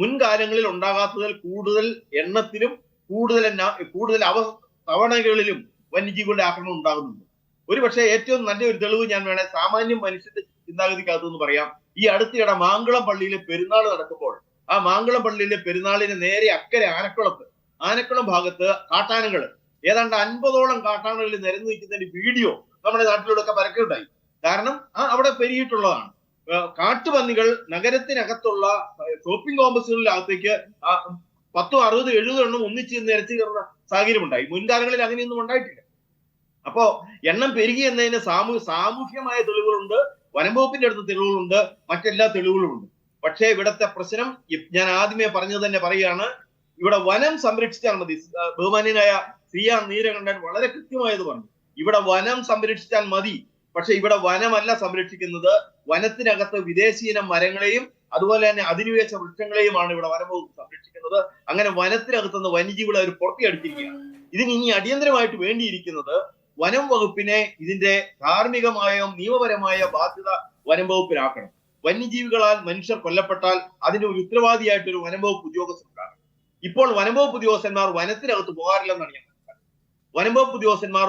മുൻകാലങ്ങളിൽ ഉണ്ടാകാത്തതിൽ കൂടുതൽ എണ്ണത്തിലും കൂടുതൽ തവണകളിലും വന്യജീവികളുടെ ആക്രമണം ഉണ്ടാകുന്നുണ്ട്. ഒരുപക്ഷെ ഏറ്റവും നല്ലൊരു തെളിവ് ഞാൻ വേണേൽ സാമാന്യം മനുഷ്യന്റെ ചിന്താഗതിക്കകത്തെന്ന് പറയാം. ഈ അടുത്തിടെ മാങ്കുളം പള്ളിയിലെ പെരുന്നാൾ നടക്കുമ്പോൾ ആ മാങ്കുളം പള്ളിയിലെ പെരുന്നാളിന് നേരെ അക്കരെ ആനക്കുളം ഭാഗത്ത് കാട്ടാനകൾ, ഏതാണ്ട് 50ഓളം കാട്ടാനകളിൽ നിരന്നു നിൽക്കുന്നതിന്റെ വീഡിയോ നമ്മുടെ നാട്ടിലൂടെ ഒക്കെ പരക്കുകയുണ്ടായി. കാരണം അവിടെ പെരുകിയിട്ടുള്ളതാണ്. കാട്ടുപന്നികൾ നഗരത്തിനകത്തുള്ള ഷോപ്പിംഗ് കോംപ്ലക്സുകളിനകത്തേക്ക് 10, 60, 70 എണ്ണം ഒന്നിച്ച് നിരച്ചു കയറുന്ന സാഹചര്യം ഉണ്ടായി. മുൻകാലങ്ങളിൽ അങ്ങനെയൊന്നും ഉണ്ടായിട്ടില്ല. അപ്പോ എണ്ണം പെരുകി എന്നതിന് സാമൂഹ്യമായ തെളിവുകളുണ്ട്, വനംവകുപ്പിന്റെ അടുത്ത് തെളിവുകളുണ്ട്, മറ്റെല്ലാ തെളിവുകളുമുണ്ട്. പക്ഷേ ഇവിടത്തെ പ്രശ്നം ഞാൻ ആദ്യമേ പറഞ്ഞത് തന്നെ പറയുകയാണ്, ഇവിടെ വനം സംരക്ഷിച്ചാൽ മതി. ബഹുമാന്യനായ CR നീലകണ്ഠൻ വളരെ കൃത്യമായത് പറഞ്ഞു, ഇവിടെ വനം സംരക്ഷിച്ചാൽ മതി. പക്ഷെ ഇവിടെ വനമല്ല സംരക്ഷിക്കുന്നത്, വനത്തിനകത്ത് വിദേശീനം മരങ്ങളെയും അതുപോലെ തന്നെ അധിനിവേശ വൃക്ഷങ്ങളെയുമാണ് ഇവിടെ വനംവകുപ്പ് സംരക്ഷിക്കുന്നത്. അങ്ങനെ വനത്തിനകത്തുനിന്ന് വന്യജീവികളെ അവർ പുറത്തിയടിച്ചിരിക്കുകയാണ്. ഇതിന് ഇനി അടിയന്തരമായിട്ട് വേണ്ടിയിരിക്കുന്നത് വനം വകുപ്പിനെ ഇതിന്റെ ധാർമ്മികമായോ നിയമപരമായ ബാധ്യത വനം വകുപ്പിനാക്കണം. വന്യജീവികളാൽ മനുഷ്യർ കൊല്ലപ്പെട്ടാൽ അതിന്റെ ഒരു ഉത്തരവാദിയായിട്ട് ഒരു വനം വകുപ്പ് ഉദ്യോഗസ്ഥരുണ്ടാകും. ഇപ്പോൾ വനം വകുപ്പ് ഉദ്യോഗസ്ഥന്മാർ വനത്തിനകത്ത് പോകാറില്ലെന്നാണ് ഞാൻ മനസ്സിലാക്കുന്നത്. വനംവകുപ്പ് ഉദ്യോഗസ്ഥന്മാർ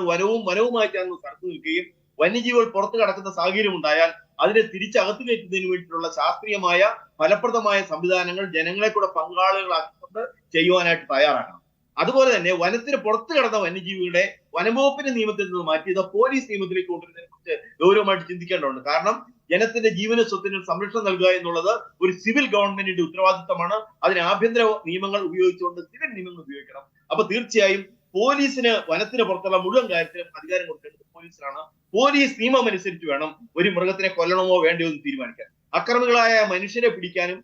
വനവുമായി ചേർന്ന് സ്ഥലത്ത് നിൽക്കുകയും വന്യജീവികൾ പുറത്തു കടക്കുന്ന സാഹചര്യം ഉണ്ടായാൽ അതിനെ തിരിച്ചകത്ത് കയറ്റുന്നതിന് വേണ്ടിയിട്ടുള്ള ശാസ്ത്രീയമായ ഫലപ്രദമായ സംവിധാനങ്ങൾ ജനങ്ങളെ കൂടെ പങ്കാളികളാക്കിക്കൊണ്ട് ചെയ്യുവാനായിട്ട് തയ്യാറാക്കണം. അതുപോലെ തന്നെ വനത്തിന് പുറത്തു കടന്ന വന്യജീവികളെ വനംവകുപ്പിന്റെ നിയമത്തിൽ നിന്ന് മാറ്റിയത് പോലീസ് നിയമത്തിലേക്ക് കൊണ്ടുവരുന്നതിനെ കുറിച്ച് ഗൗരവമായിട്ട് ചിന്തിക്കേണ്ടതുണ്ട്. കാരണം ജനത്തിന്റെ ജീവന സ്വത്തിന് സംരക്ഷണം നൽകുക എന്നുള്ളത് ഒരു സിവിൽ ഗവൺമെന്റിന്റെ ഉത്തരവാദിത്തമാണ്. അതിന് ആഭ്യന്തര നിയമങ്ങൾ ഉപയോഗിച്ചുകൊണ്ട് സിവിൽ നിയമങ്ങൾ ഉപയോഗിക്കണം. അപ്പൊ തീർച്ചയായും പോലീസിന് വനത്തിന് പുറത്തുള്ള മുഴുവൻ കാര്യത്തിലും അധികാരം കൊടുക്കേണ്ടത് പോലീസിനാണ്. പോലീസ് നിയമം അനുസരിച്ച് വേണം ഒരു മൃഗത്തിനെ കൊല്ലണമോ വേണ്ടയോ എന്ന് തീരുമാനിക്കാൻ. അക്രമികളായ മനുഷ്യരെ പിടിക്കാനും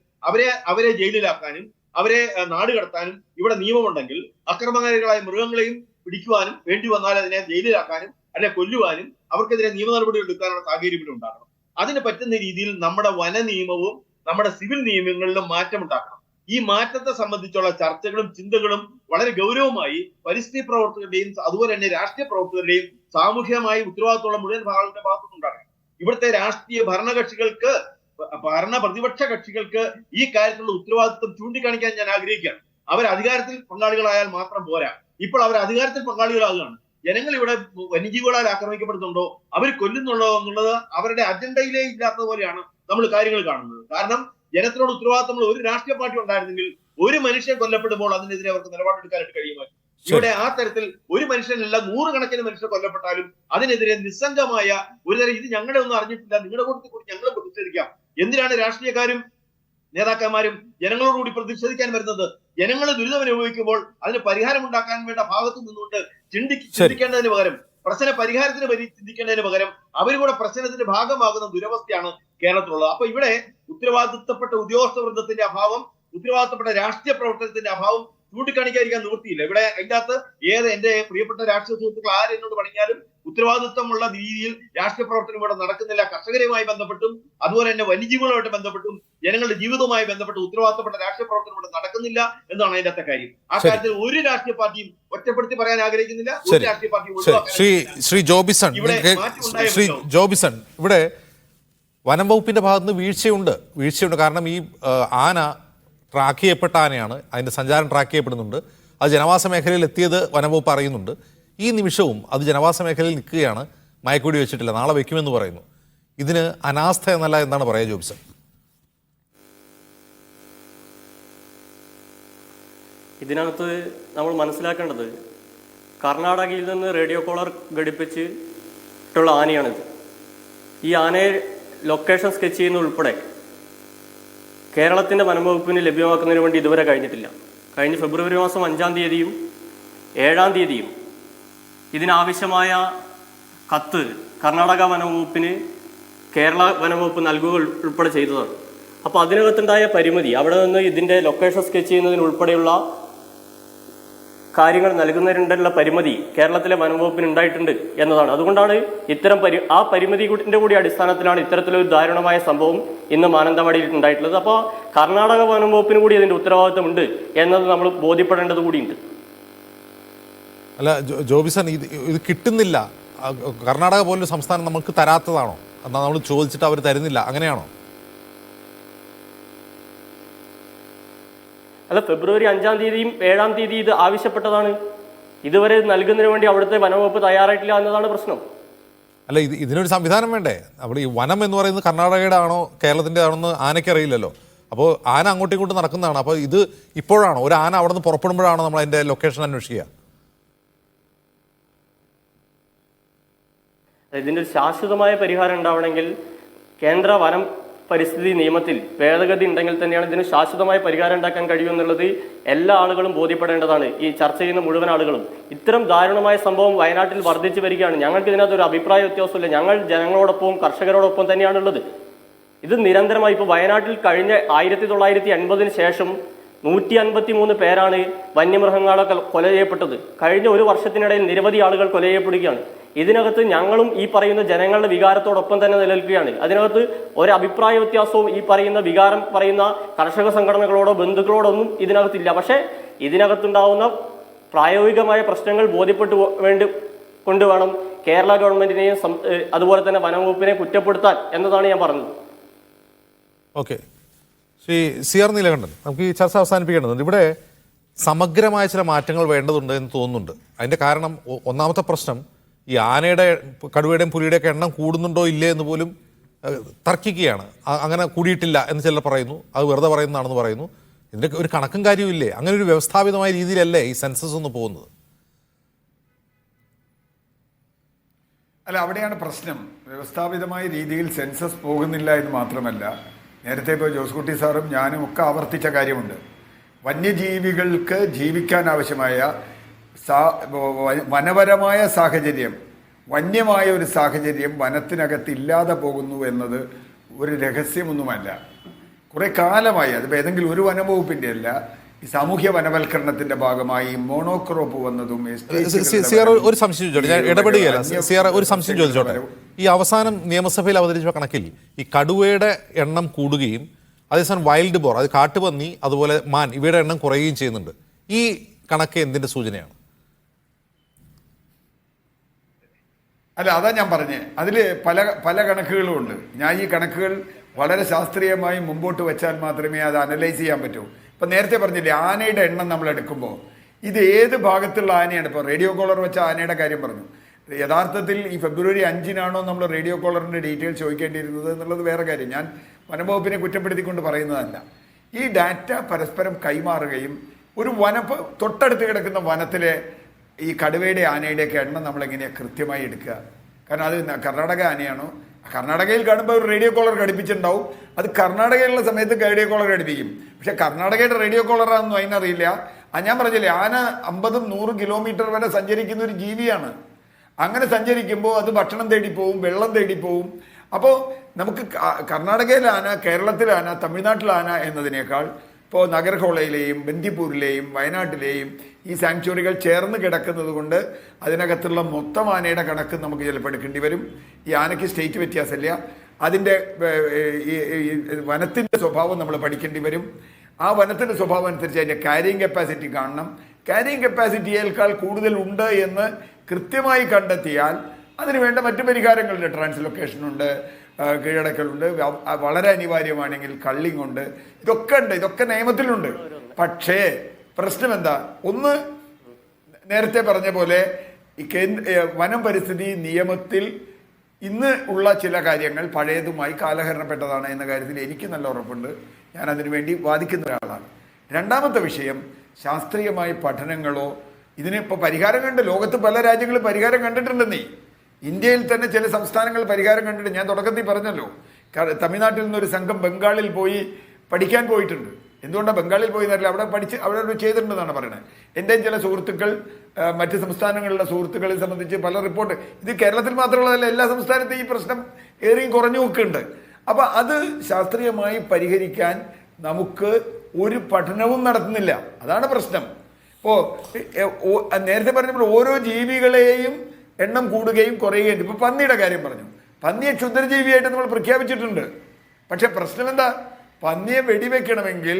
അവരെ ജയിലിലാക്കാനും അവരെ നാട് കടത്താനും ഇവിടെ നിയമമുണ്ടെങ്കിൽ അക്രമകാരികളായ മൃഗങ്ങളെയും പിടിക്കുവാനും വേണ്ടി വന്നാൽ അതിനെ ജയിലിലാക്കാനും അല്ലെ കൊല്ലുവാനും അവർക്കെതിരെ നിയമ നടപടികൾ എടുക്കാനുള്ള സാഹചര്യം ഉണ്ടാകണം. അതിന് പറ്റുന്ന രീതിയിൽ നമ്മുടെ വന നിയമവും നമ്മുടെ സിവിൽ നിയമങ്ങളിലും മാറ്റമുണ്ടാക്കണം. ഈ മാറ്റത്തെ സംബന്ധിച്ചുള്ള ചർച്ചകളും ചിന്തകളും വളരെ ഗൗരവമായി പരിസ്ഥിതി പ്രവർത്തകരുടെയും അതുപോലെ തന്നെ രാഷ്ട്രീയ പ്രവർത്തകരുടെയും സാമൂഹ്യമായി ഉത്തരവാദിത്തമുള്ള മുഴുവൻ ഭാഗങ്ങളുടെ ഭാഗത്തുനിന്നുണ്ടാകണം. ഇവിടുത്തെ രാഷ്ട്രീയ പ്രതിപക്ഷ കക്ഷികൾക്ക് ഈ കാര്യത്തിലുള്ള ഉത്തരവാദിത്വം ചൂണ്ടിക്കാണിക്കാൻ ഞാൻ ആഗ്രഹിക്കുകയാണ്. അവർ അധികാരത്തിൽ പങ്കാളികളായാൽ മാത്രം പോരാ, ഇപ്പോൾ അവർ അധികാരത്തിൽ പങ്കാളികളാകുകയാണ്. ജനങ്ങൾ ഇവിടെ വന്യജീവികളാൽ ആക്രമിക്കപ്പെടുന്നുണ്ടോ, അവർ കൊല്ലുന്നുണ്ടോ എന്നുള്ളത് അവരുടെ അജണ്ടയിലേ ഇല്ലാത്ത പോലെയാണ് നമ്മൾ കാര്യങ്ങൾ കാണുന്നത്. കാരണം ജനത്തിനോട് ഉത്തരവാദിത്തമുള്ള ഒരു രാഷ്ട്രീയ പാർട്ടി ഉണ്ടായിരുന്നെങ്കിൽ ഒരു മനുഷ്യൻ കൊല്ലപ്പെടുമ്പോൾ അതിനെതിരെ അവർക്ക് നിലപാടെടുക്കാനായിട്ട് കഴിയുമായിരുന്നു. ഇവിടെ ആ തരത്തിൽ ഒരു മനുഷ്യനല്ല 100 കണക്കിന് മനുഷ്യർ കൊല്ലപ്പെട്ടാലും അതിനെതിരെ നിസ്സംഗമായ ഒരു തരം ഇത് ഞങ്ങളെ ഒന്നും അറിഞ്ഞിട്ടില്ല, നിങ്ങളുടെ കൂട്ടത്തിൽ കൂടി ഞങ്ങൾ പ്രതിഷേധിക്കാം. എന്തിനാണ് രാഷ്ട്രീയക്കാരും നേതാക്കന്മാരും ജനങ്ങളോടുകൂടി പ്രതിഷേധിക്കാൻ വരുന്നത്? ജനങ്ങൾ ദുരിതം അനുഭവിക്കുമ്പോൾ അതിന് പരിഹാരം ഉണ്ടാക്കാൻ വേണ്ട ഭാഗത്ത് നിന്നുകൊണ്ട് ചിന്തിക്കേണ്ടതിന് പകരം പരിഹാരത്തിന് ചിന്തിക്കേണ്ടതിന് പകരം അവർ കൂടെ പ്രശ്നത്തിന്റെ ഭാഗമാകുന്ന ദുരവസ്ഥയാണ് കേരളത്തിലുള്ളത്. അപ്പൊ ഇവിടെ ഉത്തരവാദിത്തപ്പെട്ട ഉദ്യോഗസ്ഥ വൃന്ദത്തിന്റെ അഭാവം, ഉത്തരവാദിത്തപ്പെട്ട രാഷ്ട്രീയ പ്രവർത്തനത്തിന്റെ അഭാവം ചൂണ്ടിക്കാണിക്കാതിരിക്കാൻ നിവൃത്തിയില്ല. ഇവിടെ അതിനകത്ത് എന്റെ പ്രിയപ്പെട്ട രാഷ്ട്രീയ സുഹൃത്തുക്കൾ ആരെന്നോട് പറഞ്ഞാലും ഉത്തരവാദിത്വമുള്ള രീതിയിൽ രാഷ്ട്രീയ പ്രവർത്തനം ഇവിടെ നടക്കുന്നില്ല. കർഷകരുമായി ബന്ധപ്പെട്ടും അതുപോലെ തന്നെ വന്യജീവികളുമായിട്ട് ബന്ധപ്പെട്ടും ജനങ്ങളുടെ ജീവിതവുമായി ബന്ധപ്പെട്ട് ഉത്തരവാദിത്തപ്പെട്ട രാഷ്ട്രീയ പ്രവർത്തനം ഇവിടെ നടക്കുന്നില്ല എന്നാണ് അതിന്റെ കാര്യം. ആ കാര്യത്തിൽ ഒരു രാഷ്ട്രീയ പാർട്ടിയും ഒറ്റപ്പെടുത്തി പറയാൻ ആഗ്രഹിക്കുന്നില്ല. ഒരു രാഷ്ട്രീയ പാർട്ടിയും ശ്രീ ജോബിസൺ, ഇവിടെ വനം വകുപ്പിന്റെ ഭാഗത്തുനിന്ന് വീഴ്ചയുണ്ട്. കാരണം ഈ ആന ട്രാക്ക് ചെയ്യപ്പെട്ട ആനയാണ്, അതിന്റെ സഞ്ചാരം ട്രാക്ക് ചെയ്യപ്പെടുന്നുണ്ട്. അത് ജനവാസ മേഖലയിൽ എത്തിയത് വനംവകുപ്പ് അറിയുന്നുണ്ട്. ഈ നിമിഷവും അത് ജനവാസ മേഖലയിൽ നിൽക്കുകയാണ്, മയക്കുവെടി വെച്ചിട്ടില്ല, നാളെ വെക്കുമെന്ന് പറയുന്നു. ഇതിന് അനാസ്ഥ എന്നല്ല എന്താണ് പറയുക ജോബിസൺ? ഇതിനകത്ത് നമ്മൾ മനസ്സിലാക്കേണ്ടത് കർണാടകയിൽ നിന്ന് റേഡിയോ കോളർ ഘടിപ്പിച്ചിട്ടുള്ള ആനയാണിത്. ഈ ആനയെ ലൊക്കേഷൻ സ്കെച്ച് ചെയ്യുന്ന ഉൾപ്പെടെ കേരളത്തിൻ്റെ വനംവകുപ്പിന് ലഭ്യമാക്കുന്നതിന് വേണ്ടി ഇതുവരെ കഴിഞ്ഞിട്ടില്ല. കഴിഞ്ഞ ഫെബ്രുവരി മാസം 5-ാം തീയതിയും 7-ാം തീയതിയും ഇതിനാവശ്യമായ കത്ത് കർണാടക വനംവകുപ്പിന് കേരള വനംവകുപ്പ് നൽകുക ഉൾപ്പെടെ ചെയ്തതാണ്. അപ്പോൾ അതിനകത്തുണ്ടായ പരിമിതി, അവിടെ നിന്ന് ഇതിൻ്റെ ലൊക്കേഷൻ സ്കെച്ച് ചെയ്യുന്നതിനുൾപ്പെടെയുള്ള കാര്യങ്ങൾ നൽകുന്നതിനുള്ള പരിമിതി കേരളത്തിലെ വനംവകുപ്പിന് ഉണ്ടായിട്ടുണ്ട് എന്നതാണ്. അതുകൊണ്ടാണ് ഇത്തരം ആ പരിമിതിയുടെ കൂടി അടിസ്ഥാനത്തിലാണ് ഇത്തരത്തിലൊരു ദാരുണമായ സംഭവം ഇന്ന് മാനന്തവാടിയിൽ ഉണ്ടായിട്ടുള്ളത്. അപ്പോൾ കർണാടക വനംവകുപ്പിന് കൂടി ഇതിൻ്റെ ഉത്തരവാദിത്തമുണ്ട് എന്നത് നമ്മൾ ബോധ്യപ്പെടേണ്ടത് കൂടിയുണ്ട്. അല്ല ജോബിസൺ, ഇത് കിട്ടുന്നില്ല, കർണാടക പോലൊരു സംസ്ഥാനം നമുക്ക് തരാത്തതാണോ? എന്നാൽ നമ്മൾ ചോദിച്ചിട്ട് അവർ തരുന്നില്ല, അങ്ങനെയാണോ? അല്ല, ഫെബ്രുവരി 5-ാം തീയതിയും 7-ാം തീയതി ഇത് ആവശ്യപ്പെട്ടതാണ്. ഇതുവരെ നൽകുന്നതിന് വേണ്ടി അവിടുത്തെ വനംവകുപ്പ് തയ്യാറായിട്ടില്ല എന്നതാണ് പ്രശ്നം. അല്ല, ഇതിനൊരു സംവിധാനം വേണ്ടേ? അപ്പോൾ ഈ വനം എന്ന് പറയുന്നത് കർണാടകയുടെ ആണോ കേരളത്തിൻ്റെ ആണോന്ന് ആനയ്ക്കറിയില്ലല്ലോ. അപ്പോൾ ആന അങ്ങോട്ടും ഇങ്ങോട്ടും നടക്കുന്നതാണ്. അപ്പോൾ ഇത് ഇപ്പോഴാണോ ഒരു ആന അവിടെ നിന്ന് പുറപ്പെടുമ്പോഴാണോ നമ്മൾ അതിൻ്റെ ലൊക്കേഷൻ അന്വേഷിക്കുക? ഇതിൻ്റെ ഒരു ശാശ്വതമായ പരിഹാരം ഉണ്ടാവണമെങ്കിൽ കേന്ദ്ര വനം പരിസ്ഥിതി നിയമത്തിൽ ഭേദഗതി ഉണ്ടെങ്കിൽ തന്നെയാണ് ഇതിന് ശാശ്വതമായ പരിഹാരം ഉണ്ടാക്കാൻ കഴിയുമെന്നുള്ളത് എല്ലാ ആളുകളും ബോധ്യപ്പെടേണ്ടതാണ്. ഈ ചർച്ച ചെയ്യുന്ന മുഴുവൻ ആളുകളും. ഇത്തരം ദാരുണമായ സംഭവം വയനാട്ടിൽ വർദ്ധിച്ചു വരികയാണ്. ഞങ്ങൾക്ക് ഇതിനകത്ത് ഒരു അഭിപ്രായ വ്യത്യാസമില്ല. ഞങ്ങൾ ജനങ്ങളോടൊപ്പം കർഷകരോടൊപ്പം തന്നെയാണുള്ളത്. ഇത് നിരന്തരമായി ഇപ്പോൾ വയനാട്ടിൽ കഴിഞ്ഞ 1980-ന് ശേഷം 153 പേരാണ് വന്യമൃഗങ്ങളെ കൊല ചെയ്യപ്പെട്ടത്. കഴിഞ്ഞ ഒരു വർഷത്തിനിടയിൽ നിരവധി ആളുകൾ കൊല ചെയ്യപ്പെടുകയാണ്. ഇതിനകത്ത് ഞങ്ങളും ഈ പറയുന്ന ജനങ്ങളുടെ വികാരത്തോടൊപ്പം തന്നെ നിലനിൽക്കുകയാണ്. അതിനകത്ത് ഒരു അഭിപ്രായ വ്യത്യാസവും ഈ പറയുന്ന വികാരം പറയുന്ന കർഷക സംഘടനകളോടോ ബന്ധുക്കളോടൊന്നും ഇതിനകത്തില്ല. പക്ഷേ ഇതിനകത്തുണ്ടാവുന്ന പ്രായോഗികമായ പ്രശ്നങ്ങൾ കൊണ്ടുവേണം കേരള ഗവൺമെന്റിനെയും അതുപോലെ തന്നെ വനംവകുപ്പിനെ കുറ്റപ്പെടുത്താൻ എന്നതാണ് ഞാൻ പറഞ്ഞത്. Okay, Shri C R Neelakantan, നമുക്ക് ഈ ചർച്ച അവസാനിപ്പിക്കേണ്ടതുണ്ട്. ഇവിടെ സമഗ്രമായ ചില മാറ്റങ്ങൾ വേണ്ടതുണ്ട് എന്ന് തോന്നുന്നുണ്ട്. അതിൻ്റെ കാരണം ഒന്നാമത്തെ പ്രശ്നം ഈ ആനയുടെ കടുവയുടെയും പുലിയുടെയൊക്കെ എണ്ണം കൂടുന്നുണ്ടോ ഇല്ലേ എന്ന് പോലും തർക്കിക്കുകയാണ്. അങ്ങനെ കൂടിയിട്ടില്ല എന്ന് ചിലർ പറയുന്നു, അത് വെറുതെ പറയുന്നതാണെന്ന് പറയുന്നു. ഇതിൻ്റെ ഒരു കണക്കും കാര്യമില്ലേ? അങ്ങനെ ഒരു വ്യവസ്ഥാപിതമായ രീതിയിലല്ലേ ഈ സെൻസസ് ഒന്ന് പോകുന്നത്? അല്ല, അവിടെയാണ് പ്രശ്നം. വ്യവസ്ഥാപിതമായ രീതിയിൽ സെൻസസ് പോകുന്നില്ല എന്ന് മാത്രമല്ല, നേരത്തെ ഇപ്പോൾ ജോസ്കുട്ടി സാറും ഞാനും ഒക്കെ ആവർത്തിച്ച കാര്യമുണ്ട്. വന്യജീവികൾക്ക് ജീവിക്കാൻ ആവശ്യമായ വനപരമായ സാഹചര്യം, വന്യമായ ഒരു സാഹചര്യം വനത്തിനകത്ത് ഇല്ലാതെ പോകുന്നു എന്നത് ഒരു രഹസ്യമൊന്നുമല്ല. കുറെ കാലമായി, അതിപ്പോൾ ഏതെങ്കിലും ഒരു വനംവകുപ്പിൻ്റെ അല്ല, ഈ സാമൂഹ്യ വനവൽക്കരണത്തിന്റെ ഭാഗമായി മോണോക്രോപ്പ് വന്നതും ഒരു സംശയം ചോദിച്ചോട്ടെ, ഞാൻ ഇടപെടുകയല്ല. ഒരു സംശയം ചോദിച്ചോട്ടെ. ഈ അവസാനം നിയമസഭയിൽ അവതരിച്ച കണക്കിൽ ഈ കടുവയുടെ എണ്ണം കൂടുകയും അതേസമയം വൈൽഡ് ബോർ, അത് കാട്ടുപന്നി, അതുപോലെ മാൻ, ഇവയുടെ എണ്ണം കുറയുകയും ചെയ്യുന്നുണ്ട്. ഈ കണക്ക് എന്തിന്റെ സൂചനയാണ്? അല്ല, അതാ ഞാൻ പറഞ്ഞേ, അതിൽ പല കണക്കുകളും ഉണ്ട്. ഞാൻ ഈ കണക്കുകൾ വളരെ ശാസ്ത്രീയമായി മുമ്പോട്ട് വെച്ചാൽ മാത്രമേ അത് അനലൈസ് ചെയ്യാൻ പറ്റൂ. ഇപ്പം നേരത്തെ പറഞ്ഞില്ലേ, ആനയുടെ എണ്ണം നമ്മൾ എടുക്കുമ്പോൾ ഇത് ഏത് ഭാഗത്തുള്ള ആനയാണ്? ഇപ്പോൾ റേഡിയോ കോളർ വെച്ച ആനയുടെ കാര്യം പറഞ്ഞു. യഥാർത്ഥത്തിൽ ഈ ഫെബ്രുവരി 5-നാണോ നമ്മൾ റേഡിയോ കോളറിൻ്റെ ഡീറ്റെയിൽസ് ചോദിക്കേണ്ടിയിരുന്നത് എന്നുള്ളത് വേറെ കാര്യം. ഞാൻ വനംവകുപ്പിനെ കുറ്റപ്പെടുത്തിക്കൊണ്ട് പറയുന്നതല്ല. ഈ ഡാറ്റ പരസ്പരം കൈമാറുകയും ഒരു തൊട്ടടുത്ത് കിടക്കുന്ന വനത്തിലെ ഈ കടുവയുടെ ആനയുടെയൊക്കെ എണ്ണം നമ്മളെങ്ങനെയാണ് കൃത്യമായി എടുക്കുക? കാരണം അത് കർണാടക ആനയാണോ? കർണാടകയിൽ കാണുമ്പോൾ ഒരു റേഡിയോ കോളർ ഘടിപ്പിച്ചിട്ടുണ്ടാവും. അത് കർണാടകയിലുള്ള സമയത്ത് റേഡിയോ കോളർ ഘടിപ്പിക്കും. പക്ഷെ കർണാടകയുടെ റേഡിയോ കോളറാണെന്നും അതിനറിയില്ല. ഞാൻ പറഞ്ഞില്ലേ, ആന 50-100 കിലോമീറ്റർ വരെ സഞ്ചരിക്കുന്ന ഒരു ജീവിയാണ്. അങ്ങനെ സഞ്ചരിക്കുമ്പോൾ അത് ഭക്ഷണം തേടിപ്പോവും, വെള്ളം തേടിപ്പോവും. അപ്പോൾ നമുക്ക് കർണാടകയിലെ ആന, കേരളത്തിലെ ആന, തമിഴ്നാട്ടിലെ ആന എന്നതിനേക്കാൾ ഇപ്പോൾ നഗർഹോളയിലെയും ബന്ദിപ്പൂരിലെയും വയനാട്ടിലെയും ഈ സാങ്ച്വറികൾ ചേർന്ന് കിടക്കുന്നത് കൊണ്ട് അതിനകത്തുള്ള മൊത്തം ആനയുടെ കണക്ക് നമുക്ക് ചിലപ്പോൾ എടുക്കേണ്ടി വരും. ഈ ആനയ്ക്ക് സ്റ്റേറ്റ് വ്യത്യാസമില്ല. അതിൻ്റെ വനത്തിൻ്റെ സ്വഭാവം നമ്മൾ പഠിക്കേണ്ടി വരും. ആ വനത്തിൻ്റെ സ്വഭാവം അനുസരിച്ച് അതിൻ്റെ ക്യാരിയിങ് കപ്പാസിറ്റി കാണണം. ക്യാരിയിങ് കപ്പാസിറ്റിയേക്കാൾ കൂടുതൽ ഉണ്ട് എന്ന് കൃത്യമായി കണ്ടെത്തിയാൽ അതിന് വേണ്ട മറ്റു പരിഹാരങ്ങളുണ്ട്. ട്രാൻസ്ലൊക്കേഷനുണ്ട്, കീഴടക്കലുണ്ട്, വളരെ അനിവാര്യമാണെങ്കിൽ കള്ളിങ് ഉണ്ട്. ഇതൊക്കെ ഉണ്ട്, ഇതൊക്കെ നിയമത്തിലുണ്ട്. പക്ഷേ പ്രശ്നം എന്താ? ഒന്ന്, നേരത്തെ പറഞ്ഞ പോലെ ഈ വനം പരിസ്ഥിതി നിയമത്തിൽ ഇന്ന് ഉള്ള ചില കാര്യങ്ങൾ പഴയതുമായി കാലഹരണപ്പെട്ടതാണ് എന്ന കാര്യത്തിൽ എനിക്ക് നല്ല ഉറപ്പുണ്ട്. ഞാൻ അതിനുവേണ്ടി വാദിക്കുന്ന ഒരാളാണ്. രണ്ടാമത്തെ വിഷയം, ശാസ്ത്രീയമായ പഠനങ്ങളോ ഇതിനിപ്പോൾ പരിഹാരം കണ്ട് ലോകത്ത് പല രാജ്യങ്ങളും പരിഹാരം കണ്ടിട്ടുണ്ടെന്നേ. ഇന്ത്യയിൽ തന്നെ ചില സംസ്ഥാനങ്ങൾ പരിഹാരം കണ്ടിട്ട്, ഞാൻ തുടക്കത്തിൽ പറഞ്ഞല്ലോ, തമിഴ്നാട്ടിൽ നിന്നൊരു സംഘം ബംഗാളിൽ പോയി പഠിക്കാൻ പോയിട്ടുണ്ട്. എന്തുകൊണ്ടാണ് ബംഗാളിൽ പോയി എന്നറിയില്ല, അവിടെ ചെയ്തിട്ടുണ്ടെന്നാണ് പറയുന്നത്. എൻ്റെ ചില സുഹൃത്തുക്കൾ, മറ്റ് സംസ്ഥാനങ്ങളിലെ സുഹൃത്തുക്കളെ സംബന്ധിച്ച് പല റിപ്പോർട്ട്, ഇത് കേരളത്തിൽ മാത്രമുള്ളതല്ല, എല്ലാ സംസ്ഥാനത്തും ഈ പ്രശ്നം ഏറിയും കുറഞ്ഞു നോക്കുന്നുണ്ട്. അപ്പം അത് ശാസ്ത്രീയമായി പരിഹരിക്കാൻ നമുക്ക് ഒരു പഠനവും നടത്തുന്നില്ല. അതാണ് പ്രശ്നം. ഇപ്പോൾ നേരത്തെ പറഞ്ഞപ്പോൾ ഓരോ ജീവികളെയും എണ്ണം കൂടുകയും കുറയുകയും. ഇപ്പോൾ പന്നിയുടെ കാര്യം പറഞ്ഞു. പന്നിയെ ക്ഷുദ്രജീവിയായിട്ട് നമ്മൾ പ്രഖ്യാപിച്ചിട്ടുണ്ട്. പക്ഷെ പ്രശ്നം എന്താ? പന്നിയെ വെടിവെക്കണമെങ്കിൽ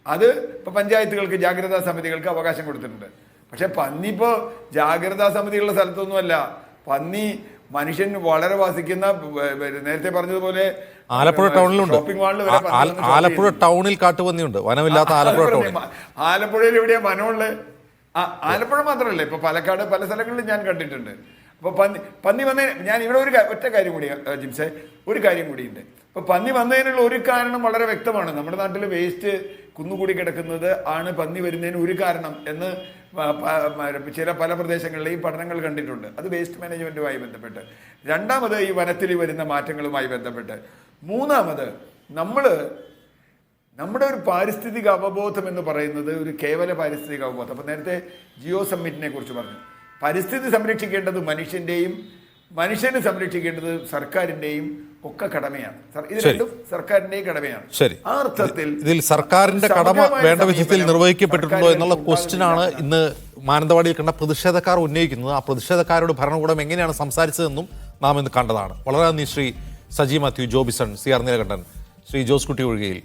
അത് ഇപ്പോൾ പഞ്ചായത്തുകൾക്ക്, ജാഗ്രതാ സമിതികൾക്ക് അവകാശം കൊടുത്തിട്ടുണ്ട്. പക്ഷെ പന്നി ഇപ്പോൾ ജാഗ്രതാ സമിതികളുടെ സ്ഥലത്തൊന്നുമല്ല. പന്നി മനുഷ്യൻ വളരെ വസിക്കുന്ന, നേരത്തെ പറഞ്ഞതുപോലെ ആലപ്പുഴ ടൗണിലുണ്ട്. ഷോപ്പിംഗ് മാളിൽ ആലപ്പുഴ ടൗണിൽ കാട്ടുപന്നിയുണ്ട്, വനമില്ലാത്ത ആലപ്പുഴ ടൗണിൽ. ആലപ്പുഴയിൽ എവിടെയാ വനമുള്ളത്? ആലപ്പുഴ മാത്രമല്ല, ഇപ്പൊ പാലക്കാട് പല സ്ഥലങ്ങളിലും ഞാൻ കണ്ടിട്ടുണ്ട്. അപ്പൊ പന്നി വന്നതിന് ഞാൻ ഇവിടെ ഒറ്റ കാര്യം കൂടി, ജിംസെ, ഒരു കാര്യം കൂടിയുണ്ട്. ഇപ്പൊ പന്നി വന്നതിനുള്ള ഒരു കാരണം വളരെ വ്യക്തമാണ്. നമ്മുടെ നാട്ടിൽ വേസ്റ്റ് കുന്നുകൂടി കിടക്കുന്നത് ആണ് പന്നി വരുന്നതിന് ഒരു കാരണം എന്ന് പല പ്രദേശങ്ങളിലെയും പഠനങ്ങൾ കണ്ടിട്ടുണ്ട്. അത് വേസ്റ്റ് മാനേജ്മെന്റുമായി ബന്ധപ്പെട്ട്. രണ്ടാമത് ഈ വനത്തിൽ വരുന്ന മാറ്റങ്ങളുമായി ബന്ധപ്പെട്ട്. മൂന്നാമത് നമ്മുടെ ഒരു പാരിസ്ഥിതിക അവബോധം എന്ന് പറയുന്നത് ഒരു കേവല പാരിസ്ഥിതിക അവബോധം. അപ്പം നേരത്തെ ജിയോ സമ്മിറ്റിനെ കുറിച്ച് പറഞ്ഞു. പരിസ്ഥിതി സംരക്ഷിക്കേണ്ടത് മനുഷ്യനെ സംരക്ഷിക്കേണ്ടത് സർക്കാരിൻ്റെയും ഒക്കെ കടമയാണ്. ഇത് രണ്ടും സർക്കാരിൻ്റെയും കടമയാണ്. ശരി, ആ അർത്ഥത്തിൽ ഇതിൽ സർക്കാരിന്റെ കടമ വേണ്ട വിധത്തിൽ നിർവഹിക്കപ്പെട്ടിട്ടുണ്ടോ എന്നുള്ള ക്വസ്റ്റ്യനാണ് ഇന്ന് മാനന്തവാടിയിൽ കണ്ട പ്രതിഷേധക്കാർ ഉന്നയിക്കുന്നത്. ആ പ്രതിഷേധക്കാരോട് ഭരണകൂടം എങ്ങനെയാണ് സംസാരിച്ചതെന്നും നാം ഇന്ന് കണ്ടതാണ്. വളരെ നന്ദി ശ്രീ സജി മാത്യു, ജോബിസൺ, CR നീലകണ്ഠൻ, ശ്രീ ജോസ് കുട്ടി ഒഴികയിൽ